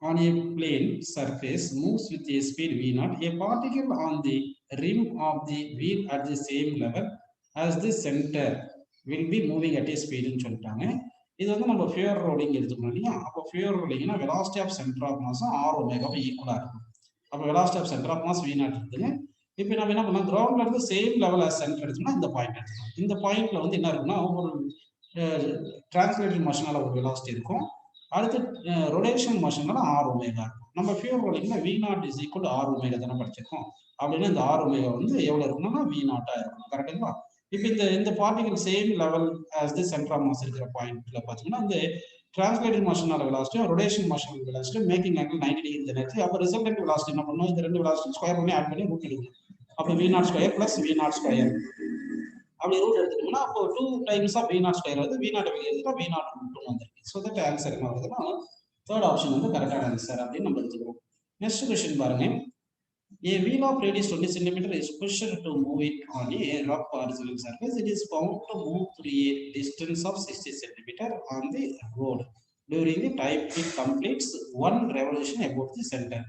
on a plane surface moves with a speed v0. A particle on the rim of the wheel at the same level as the center will be moving at a speed ன்னு சொல்லிட்டாங்க. இது வந்து நம்ம fear rolling எடுத்துக்கணும் இல்லையா? அப்போ pure ரோலிங்னா velocity of centre of mass R ஒமேகாவை ஈக்குவலா இருக்கும். அப்போ velocity of centre of mass v0 இருக்குதுங்க. இப்போ நம்ம என்ன பண்ணலாம், கிரவுண்ட்ல இருந்து சேம் லெவல் ஆஸ் சென்டர் எடுத்தோம்னா இந்த பாயிண்ட் எடுத்துக்கலாம். இந்த பாயிண்ட்ல வந்து என்ன இருக்குன்னா ஒரு டிரான்ஸ்லேட்டரி மோஷனால ஒரு வெலாசிட்டி இருக்கும். அடுத்து ரொடேஷன் மோஷனால ஆர் ஒமேகா இருக்கும். நம்ம ஃபியூர் ரோலிங்ல v0 is equal to R omega தானே படிச்சிருக்கோம். அப்படின்னா இந்த ஆர் ஒமேகா வந்து எவ்வளவு இருக்கணும்னா v0 இருக்கும். கரெக்டுங்களா? இப்போ இந்த particle same level as the centre of mass இருக்கிற பாயிண்ட்ல பாத்தீங்கன்னா இந்த டிரான்ஸ்லேட்டரி மோஷனால வெலாசிட்டி ரொடேஷன் மோஷனல் வெலாசிட்டி மேக்கிங் ஆங்கிள் 90 டிகிரி இந்த நேரத்தில் அப்போ ரிசல்டன்ட் வெலாசிட்டி என்ன பண்ணணும், இந்த ரெண்டு வெலாசிட்டி ஸ்கொயர் பண்ணி ஆட் பண்ணி ரூட் எடுக்கணும். அப்போ v0 square plus v0 square அப்படி ரூட் எடுத்துட்டோம்னா அப்போ 2 டைம்ஸ் ஆஃப் v0 ஸ்கொயர் வந்து v0 வெளியே எடுத்துட்டா v0 ரூட் வந்துருக்கு. ஸோ தட் ஆன்சர் என்ன வருதுன்னா தேர்ட் ஆப்ஷன் வந்து கரெக்டான ஆன்சர் அப்படின்னு நம்ம எடுத்துக்கிறோம். நெக்ஸ்ட் கொஸ்டின் பாருங்க. A wheel of radius 20 cm is pushed to move it on a rough horizontal surface. It is found to move through a distance of 60 cm on the road during the time it completes one revolution about the center.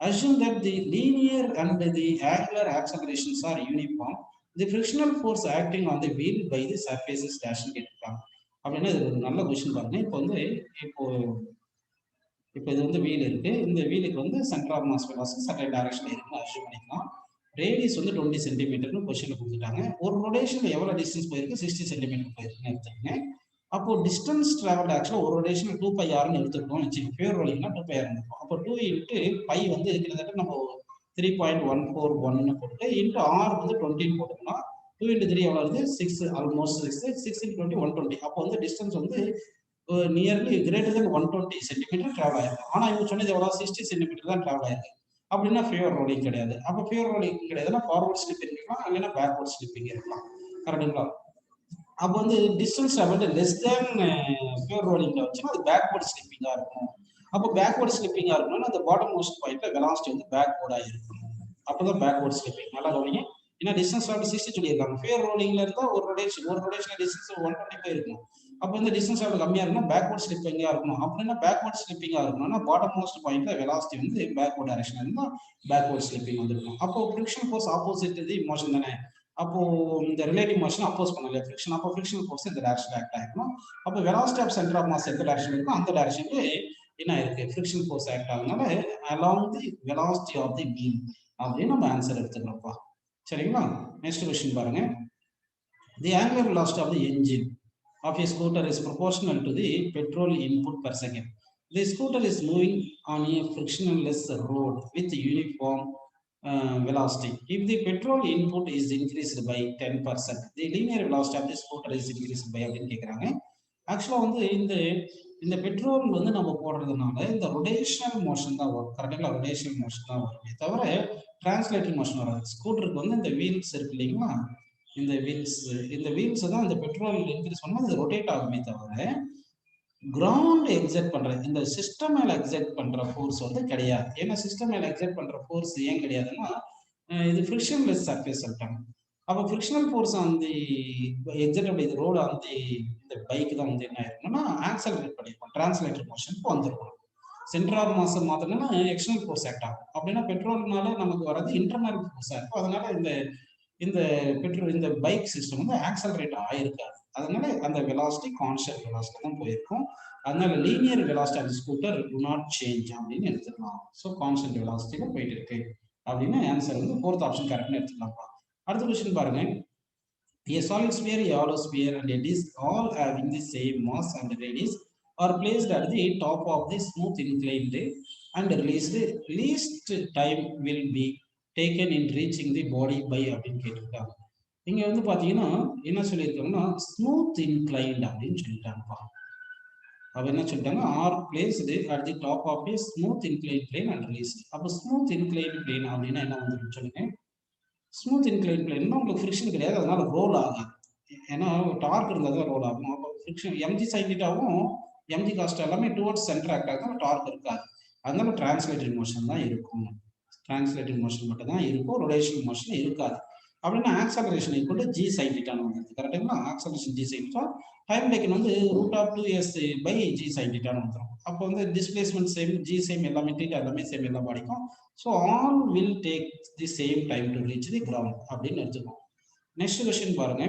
Assume that the linear and the angular accelerations are uniform. The frictional force acting on the wheel by the surface is dash கேட்டிருக்காங்க. அப்படின்னா இது ஒரு நல்ல question பாருங்க. இப்போ இது வந்து wheel இருக்கு. இந்த வீலுக்கு வந்து centre of mass velocity certain டைரக்ஷன்ல இருக்குன்னு அஸ்யூம் பண்ணிக்கலாம். ரேடியஸ் வந்து 20 சென்டிமீட்டர்னு கொஸ்டின்ல கொடுத்துட்டாங்க. ஒரு ரொடேஷன்ல எவ்வளவு டிஸ்டன்ஸ் போயிருக்கு, 60 சென்டிமீட்டர் போயிருக்குன்னு எடுத்துக்கங்க. அப்போ டிஸ்டன்ஸ் டிராவல் ஆக்சுவலா ஒரு ரொடேஷன்ல 2πr எடுத்துருக்கோம் வச்சுக்கோங்க. ஃபியர் ரோலிங்னா 2πr இருக்கும். அப்போ 2 இன்ட்டு பை வந்து கிட்டத்தட்ட நம்ம 3.141 போட்டு இன்ட்டு ஆர் வந்து 20 போட்டோம்னா 2 இன்ட்டு 3 எவ்வளவு வருது, 6 ஆல்மோஸ்ட் 6 இன்ட்டு 20 120. அப்போ வந்து டிஸ்டன்ஸ் வந்து nearly greater than 120 centimetre travel ஆயிருக்கு. ஆனா இவங்க சொன்னது எவ்வளவு, 60 சென்டிமீட்டர் தான் டிராவல் ஆயிருக்கு. அப்படின்னா ஃபியர் ரோலிங் கிடையாது. அப்போ ஃபியர் ரோலிங் கிடையாதுன்னா ஃபார்வர்ட் ஸ்லிப்பிங் இருக்கலாம், இல்லைன்னா பேக்வர்ட் ஸ்லிப்பிங் இருக்கலாம். கரெக்டுங்களா? அப்போ வந்து distance travel less than pure ரோலிங்ல வச்சுன்னா அது பேக்வர்ட் ஸ்லிப்பிங்கா இருக்கும். அப்போ பேக்வர்ட் ஸ்லிப்பிங்கா இருக்கணும்னா அந்த பாட்டம் மோஸ்ட் பாயிண்ட்ல வெலாசிட்டி வந்து பேக்வர்டா இருக்கணும். அப்பதான் பேக்வர்ட் ஸ்லிப்பிங். நல்லா கவனிங்க. ஏன்னா டிஸ்டன்ஸ் டிராவல் 60 சொல்லியிருக்காங்க. ஃபியர் ரோலிங்ல இருந்தா ஒரு ரொடேஷன் டிஸ்டன்ஸ் 125 இருக்கும். அப்போ இந்த டிஸ்டன்ஸ் டிராவல் கம்மியா இருக்குன்னா பேக்வர்ட் ஸ்லிப்பிங்கா இருக்கணும். அப்படின்னா பேக்வர்ட் ஸ்லிப்பிங்கா இருக்கணும்னா பாட்டம் மோஸ்ட் பாயிண்ட்ல வெலாசிட்டி வந்து பேக்வர்ட் டைரக்ஷன் இருந்தா பேக்வர்ட் ஸ்லிப்பிங் வந்துருக்கும். அப்போ ஃபிரிக்ஷன் ஃபோர்ஸ் ஆப்போசிட் தி மோஷன் தானே. அப்போ இந்த ரிலேட்டிவ் மோஷன் அப்போஸ் பண்ணல ஃபிரிக்ஷன். அப்போ ஃபிரிக்ஷனல் ஃபோர்ஸ் இந்த டைரக்ஷன்ல ஆக்ட் ஆயிருக்கும். அப்போ velocity of centre of mass எந்த டைரக்ஷன் இருக்கோ அந்த டைரக்ஷன்ல என்ன இருக்கு, ஃபிரிக்ஷன் ஃபோர்ஸ் ஆக்ட் ஆகுதுனால along the velocity of the wheel அப்படின்னு நம்ம ஆன்சர் எடுத்துக்கிறோம்ப்பா. சரிங்களா? நெக்ஸ்ட் क्वेश्चन பாருங்க. The angular velocity of the engine of a scooter is proportional to the petrol input per second. The scooter is moving on a frictionless road with uniform velocity. If the petrol input is increased by 10%, the linear velocity of the scooter is increased by அப்படின்னு கேக்குறாங்க. ஆக்சுவலா வந்து இந்த petrol வந்து நம்ம போடுறதுனால இந்த rotational motion தான் வரும். கரெக்டுங்களா? ரொடேஷனல் மோஷன் தான் வருமே தவிர டிரான்ஸ்லேட்டரி மோஷன் வராது. ஸ்கூட்டருக்கு வந்து இந்த வீல்ஸ் இருக்கு இல்லைங்களா, இந்த வீல்ஸ் தான் இந்த பெட்ரோல் இன்க்ரீஸ் பண்ணும்போது அது ரொட்டேட் ஆகுமே தவிர கிரவுண்ட் எக்ஸர்ட் பண்ற இந்த சிஸ்டம் மேல எக்ஸர்ட் பண்ற ஃபோர்ஸ் வந்து கிடையாது. ஏன்னா சிஸ்டம் மேல எக்ஸர்ட் பண்ற ஃபோர்ஸ் ஏன் கிடையாதுன்னா இது ஃப்ரிக்ஷன்லெஸ் சர்ஃபேஸ் சொல்லிட்டாங்க. அப்போ ஃப்ரிக்ஷனல் ஃபோர்ஸ் அந்த எக்ஸர்ட் பை தி ரோடு அந்த இந்த பைக் தான் வந்து என்ன ஆயிருக்கும்னா ஆக்சலரேட் பண்ணிருக்கும், டிரான்ஸ்லேட்டர் மோஷனுக்கு வந்துருக்கும். சென்டர் ஆஃப் மாஸ் மாத்தினா எக்ஸ்டர்னல் ஃபோர்ஸ் ஆக்ட் ஆகும். அப்படின்னா பெட்ரோல்னால நமக்கு வர்றது இன்டர்னல் ஃபோர்ஸா இருக்கும். அதனால இந்த இந்த பெட்ரோல் இந்த பைக் சிஸ்டம் வந்து ஆக்சலரேட் ஆயிருக்காது. அதனால அந்த வெலாசிட்டி கான்ஸ்டன்ட் வெலாசிட்டி தான் போயிருக்கும். அதனால linear velocity of scooter to not change அப்படின்னு எடுத்துக்கலாம். ஸோ கான்ஸ்டன்ட் வெலாசிட்டியில போயிட்டு இருக்கு அப்படின்னு ஆன்சர் வந்து ஃபோர்த் ஆப்ஷன் கரெக்ட்னு எடுத்துக்கலாம்ப்பா. அடுத்த கொஸ்டின் பாருங்க. A solid sphere, a hollow sphere, and a disc all having the same mass and radius are placed at the top of the smooth inclined and least time will be taken in reaching the body by அப்படின்னு கேட்டிருக்காங்க. இங்க வந்து பாத்தீங்கன்னா என்ன சொல்லியிருக்காங்கன்னா smooth inclined அப்படின்னு சொல்லிட்டாங்கப்பா. அப்ப என்ன சொல்லிட்டாங்க are placed at the top of a smooth incline plane and released. அப்போ ஸ்மூத் இன்க்ளைன் பிளேன் அப்படின்னா என்ன வந்து சொல்லுங்க. ஸ்மூத் இன்க்ளைன் பிளேன்னா உங்களுக்கு ஃப்ரிக்ஷன் கிடையாது, அதனால ரோல் ஆகாது. ஏன்னா டார்க் இருந்தால் தான் ரோல் ஆகும். அப்போ ஃப்ரிக்ஷன் எம்ஜி சைனிட்டாவும் எம்ஜி காஸ்ட் எல்லாமே டுவர்ட்ஸ் சென்டர் ஆக்ட் ஆகும், டார்க் இருக்காது. அதனால டிரான்ஸ்லேட்டட் மோஷன் தான் இருக்கும். டிரான்ஸ்லேட்டட் மோஷன் மட்டும் தான் இருக்கும், ரொடேஷனல் மோஷன் இருக்காது. அப்படின்னா acceleration equal to g sine தீட்டான்னு வந்துருது. கரெக்டுங்களா? Acceleration g sine theta, time taken வந்து √2s பை ஜி சைன் தீட்டான்னு வந்துடும். அப்போ வந்து டிஸ்பிளேஸ்மெண்ட் சேம், ஜி சேம், எல்லாமே தீட்டா எல்லாமே சேம் எல்லா பாடிக்கும். So all will take the same time to reach the ground அப்படின்னு எடுத்துக்கோம். நெக்ஸ்ட் கொஸ்டின் பாருங்க.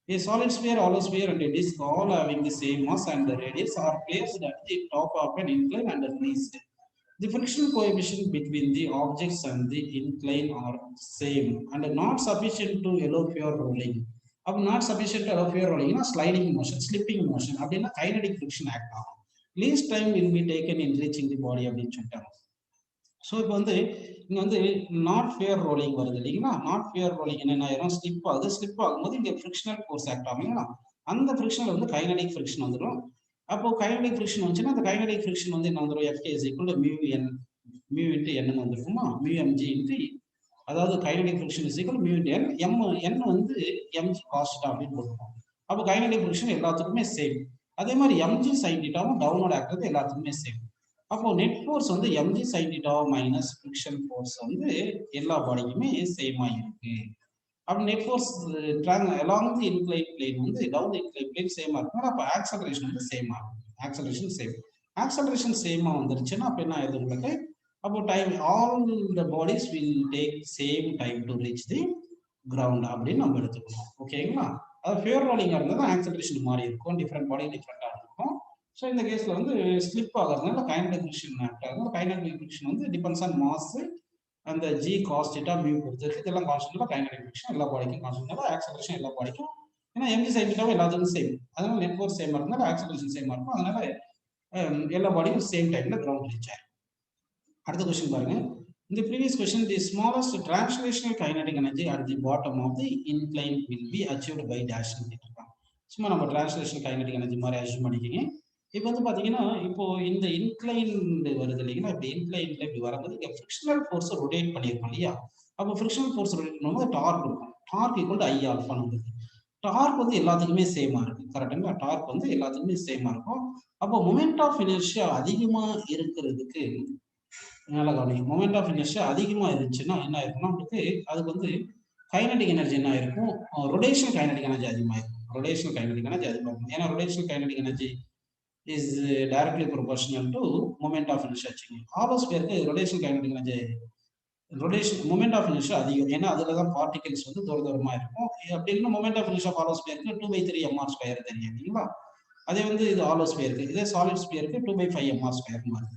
A solid sphere, hollow sphere, and a disc all having the same mass and the radius are placed at the top of an incline and released. The frictional coefficient between the objects and the incline are same and not sufficient to allow pure rolling. அப்போ not sufficient to allow pure rolling sliding motion, slipping motion அப்படின்னா kinetic friction act ஆகும். Least time will be taken in reaching the body அப்படின்னு சொல்லிட்டாங்க. So இப்போ வந்து இங்கே வந்து not fair rolling வருது இல்லைங்களா? நாட் ஃபேர் ரோலிங் என்ன ஆயிரும், ஸ்லிப் ஆகுது. ஸ்லிப் ஆகும்போது இங்கே ஃப்ரிக்ஷனல் ஃபோர்ஸ் ஆக்ட் ஆகுங்களா? அந்த ஃப்ரிக்ஷனில் வந்து கைனடிக் ஃப்ரிக்ஷன் வந்துடும். அப்போ கைனடிக் ஃப்ரிக்ஷன் வந்துச்சுன்னா அந்த கைனடிக் ஃப்ரிக்ஷன் வந்து என்ன வந்துடும், FK is equal to mu into N வந்துருக்குமா, மியூ எம்ஜி இன்ட்டு, அதாவது kinetic friction is equal mu into N வந்து எம்ஜி காஸ்ட் அப்படின்னு போட்டுருக்கோம். அப்போ கைனடிக் ஃப்ரிக்ஷன் எல்லாத்துக்குமே சேம். அதே மாதிரி எம்ஜி சைன் தீட்டாவும் டவுனோட ஆக்டது எல்லாத்துக்குமே சேம். அப்போ நெட் ஃபோர்ஸ் வந்து m g sine theta minus friction force வந்து எல்லா பாடிக்குமே சேமா இருக்கு. அப்போ net force along the incline plane வந்து டவுன் தி இன்க்ளைன் பிளேன் சேமா இருக்கும். அப்போ ஆக்சலரேஷன் வந்து சேமா இருக்கும். ஆக்சலரேஷன் சேமா வந்துருச்சுன்னா அப்போ என்ன ஆயிடுது உங்களுக்கு, அப்போ time all the bodies will take same time to reach the ground அப்படின்னு நம்ம எடுத்துக்கணும். ஓகேங்களா? அது ஃபியர் ரோலிங்காக இருந்தால் ஆக்சலரேஷன் மாறி இருக்கும், டிஃப்ரெண்ட் பாடி டிஃப்ரெண்டாக இருக்கும். ஸோ இந்த கேஸில் வந்து ஸ்லிப் ஆகிறதுனால கைனடிக் ஃப்ரிக்ஷன் ஆக்ட் ஆகுது. கைனடிக் ஃப்ரிக்ஷன் வந்து டிபெண்ட்ஸ் ஆன் மாஸ், அந்த ஜி காஸ் தீட்டா மியூ பொறுத்து இதெல்லாம் கான்ஸ்டன்ட்ல கைனடிக் ஃப்ரிக்ஷன் எல்லா பாடிக்கும் கான்ஸ்டன்ட், ஆக்சலரேஷன் எல்லா பாடிக்கும். ஏன்னா எம்ஜி சைன் தீட்டாவும் எல்லாத்துக்கும் சேம், அதனால நெட் ஃபோர்ஸ் சேமா இருந்தாலும் ஆக்சலரேஷன் சேமா இருக்கும். அதனால எல்லா பாடியும் சேம் டைம்ல கிரவுண்ட் ரீச் ஆயிடும். அடுத்த கொஸ்டின் பாருங்க. In the previous question, the smallest translational kinetic energy at the bottom of the incline will be achieved by dashing. சும்மா நம்ம டிரான்ஸ்லேஷன் கைனடிக் எனர்ஜி மாதிரி அசியூம் பண்ணிக்கிங்க. இப்போ வந்து பார்த்தீங்கன்னா இப்போ இந்த இன்க்ளைன் வருது இல்லைங்களா? இப்போ இன்க்ளைன்ல இப்படி வரும்போது இங்கே ஃப்ரிக்ஷனல் ஃபோர்ஸ் ரொட்டேட் பண்ணியிருக்கோம் இல்லையா? அப்போ ஃப்ரிக்ஷனல் ஃபோர்ஸ் ரொட்டேட் பண்ணும்போது டார்க் இருக்கும். டார்க் ஈக்குவல் டு ஐ ஆல்ஃபான்னு வந்துருக்கு. டார்க் வந்து எல்லாத்துக்குமே சேமா இருக்கு. கரெக்டுங்களா? டார்க் வந்து எல்லாத்துக்குமே சேமா இருக்கும். அப்போ மொமெண்ட் ஆஃப் இனர்ஷியா அதிகமா இருக்கிறதுக்கு நல்லா கவனிங்க. மொமெண்ட் ஆஃப் இனர்ஷியா அதிகமா இருந்துச்சுன்னா என்ன ஆயிருக்கும்னா உங்களுக்கு அதுக்கு வந்து கைனடிக் எனர்ஜி என்ன ஆயிருக்கும், ரொடேஷனல் கைனடிக் எனர்ஜி அதிகமாக இருக்கும். ரொடேஷனல் கைனடிக் எனர்ஜி அதிகமாக இருக்கும். ஏன்னா rotational kinetic energy is directly proportional to moment of inertia. Hollow ஸ்பியருக்கு rotational kinetic energy moment of inertia அதிகம். ஏன்னா அதுல தான் பார்ட்டிகல்ஸ் வந்து தூரமா இருக்கும். அப்படி இல்லைன்னா மொமெண்ட் ஆஃப் இனர்ஷியா ஹாலோ ஸ்பியருக்கு 2/3 mr² தெரியும் இல்லைங்களா? அதே வந்து இது ஹாலோ ஸ்பியருக்கு, இதே சாலிட் ஸ்பியருக்கு 2/5 mr² மாதிரி.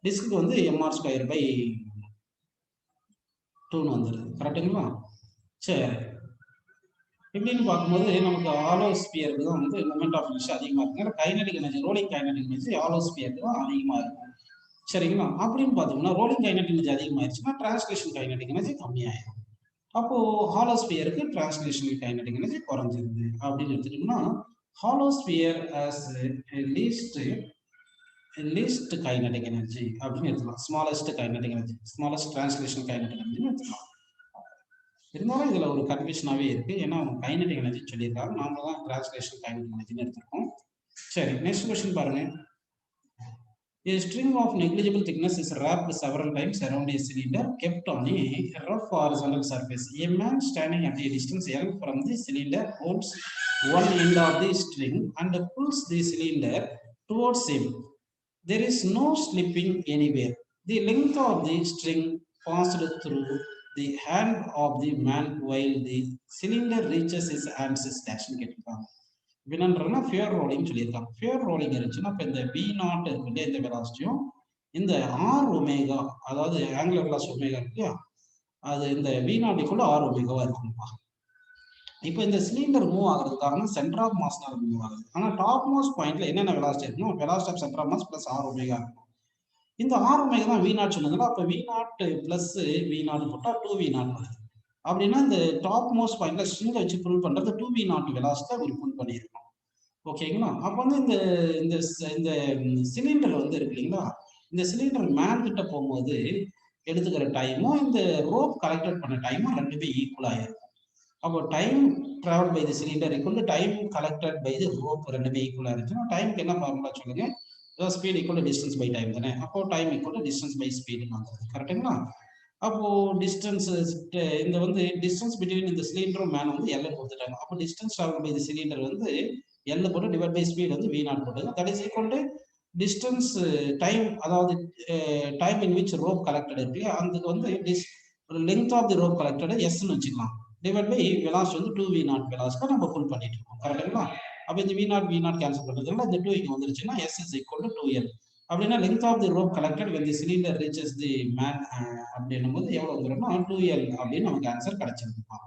டிஸ்க்கு வந்து mr²/2 வந்துடுது. கரெக்டுங்களா? சரி, எப்படின்னு பார்க்கும்போது நமக்கு ஹாலோ ஸ்பியருக்கு தான் வந்து மொமெண்ட் ஆஃப் இனர்ஷியா அதிகமாக இருக்கு. Kinetic energy, rolling kinetic energy hollow ஸ்பியருக்கு தான் அதிகமாக இருக்கும். சரிங்களா? அப்படின்னு பார்த்தோம்னா ரோலிங் கைனடிக் எனர்ஜி அதிகமாகிடுச்சுன்னா டிரான்ஸ்லேஷன் கைனடிக் எனர்ஜி கம்மியாயிடும். அப்போ ஹாலோ ஸ்பியருக்கு டிரான்ஸ்லேஷன் கைனடிக் எனர்ஜி குறைஞ்சிருது அப்படின்னு எடுத்துட்டோம்னா hollow sphere as least kinetic energy அப்படின்னு எடுத்துக்கலாம். Smallest kinetic energy, smallest translation kinetic energy எடுத்துக்கலாம். இருந்தாலும் இதுல ஒரு கன்ஃபியூஷனாவே இருக்கு. ஏன்னா அவங்க கைனடிக் எனர்ஜி சொல்லியிருக்காங்க. நாம தான் டிரான்ஸ்லேஷன் கைனடிக் எனர்ஜின்னு எடுத்திருக்கோம். சரி, நெக்ஸ்ட் கொஸ்டின் பாருங்க. A string of negligible thickness is wrapped several times around a cylinder kept on a rough horizontal surface. A man standing at a distance L from the cylinder holds one end of the string and pulls the cylinder towards him. There is no slipping anywhere. The length of the string passed through the hand of the man while the cylinder reaches his hands is dash கேட்டிருக்காங்க. வினன்றதுனா fear rolling சொல்லியிருக்காங்க. Fear rolling இருந்துச்சுன்னா இப்போ இந்த we not இருக்குல்ல இந்த வெலாசிட்டியும் இந்த R omega அதாவது angular வெலாஸ் omega இருக்கு இல்லையா, அது இந்த வி நாட்டுக்குள்ள ஆர் ஒமேகாவா இருக்கும்ப்பா. இப்போ இந்த சிலிண்டர் மூவ் ஆகுறதுக்கு காரணம் சென்டர் ஆஃப் மாஸ்னால மூவ் ஆகுது. ஆனால் டாப் மோஸ்ட் பாயிண்ட்ல என்னென்ன வெலாசிட்டி இருக்கணும், velocity of centre of mass plus R omega இருக்கும். இந்த ஆர் ஒமேகா தான் வி நாட் சொன்னதுல அப்போ V nought plus V nought போட்டால் 2v0 வருது. அப்படின்னா இந்த டாப் மோஸ்ட் பாயிண்ட்ல ஸ்ட்ரிங்கை வச்சு புல் பண்றது 2v0 வெலாசிட்டி ஒரு புல் பண்ணியிருக்கோம். ஓகேங்களா? அப்போ வந்து இந்த இந்த இந்த சிலிண்டர் வந்து இருக்கு இல்லைங்களா, இந்த சிலிண்டர் மேன் கிட்ட போகும்போது எடுத்துக்கிற டைமும் இந்த ரோப் கலெக்டட் பண்ண டைமும் ரெண்டுமே ஈக்குவலா இருக்கும். அப்போ time travel by the cylinder equal to time collected by the rope ரெண்டுமே ஈக்குவலா இருந்துச்சுன்னா டைமுக்கு என்ன ஃபார்முலா சொல்லுங்க? Speed equal to distance by time தானே. அப்போ time equal to distance by ஸ்பீடுன்னு வாங்குறது கரெக்டுங்களா? அப்போ டிஸ்டன்ஸ் இந்த வந்து டிஸ்டன்ஸ் பிட்வீன் இந்த சிலிண்டரும் மேன் வந்து எல்லை கொடுத்துட்டாங்க. அப்போ distance travel by the cylinder வந்து எல் போட்டு டிவைட் பை ஸ்பீட் வந்து வி நாட் போட்டு that is equal to distance time, அதாவது time in which rope collected இருக்கு அதுக்கு வந்து length of the rope collected எஸ்ன்னு வச்சுக்கலாம். டிவைட் பை வெலாசிட்டி வந்து 2v0 வெலாசிட்டி நம்ம புல் பண்ணிட்டு இருக்கோம் கரெக்டுங்களா? அப்போ இந்த v0 கேன்சல் பண்ணுறதுனால இந்த 2 இங்கே வந்துருச்சுன்னா s is equal to 2l. அப்படின்னா length of the rope collected when the cylinder reaches the man அப்படின்னும் போது எவ்வளோ வந்துரும்னா 2l அப்படின்னு நமக்கு ஆன்சர் கிடைச்சிருக்கும்.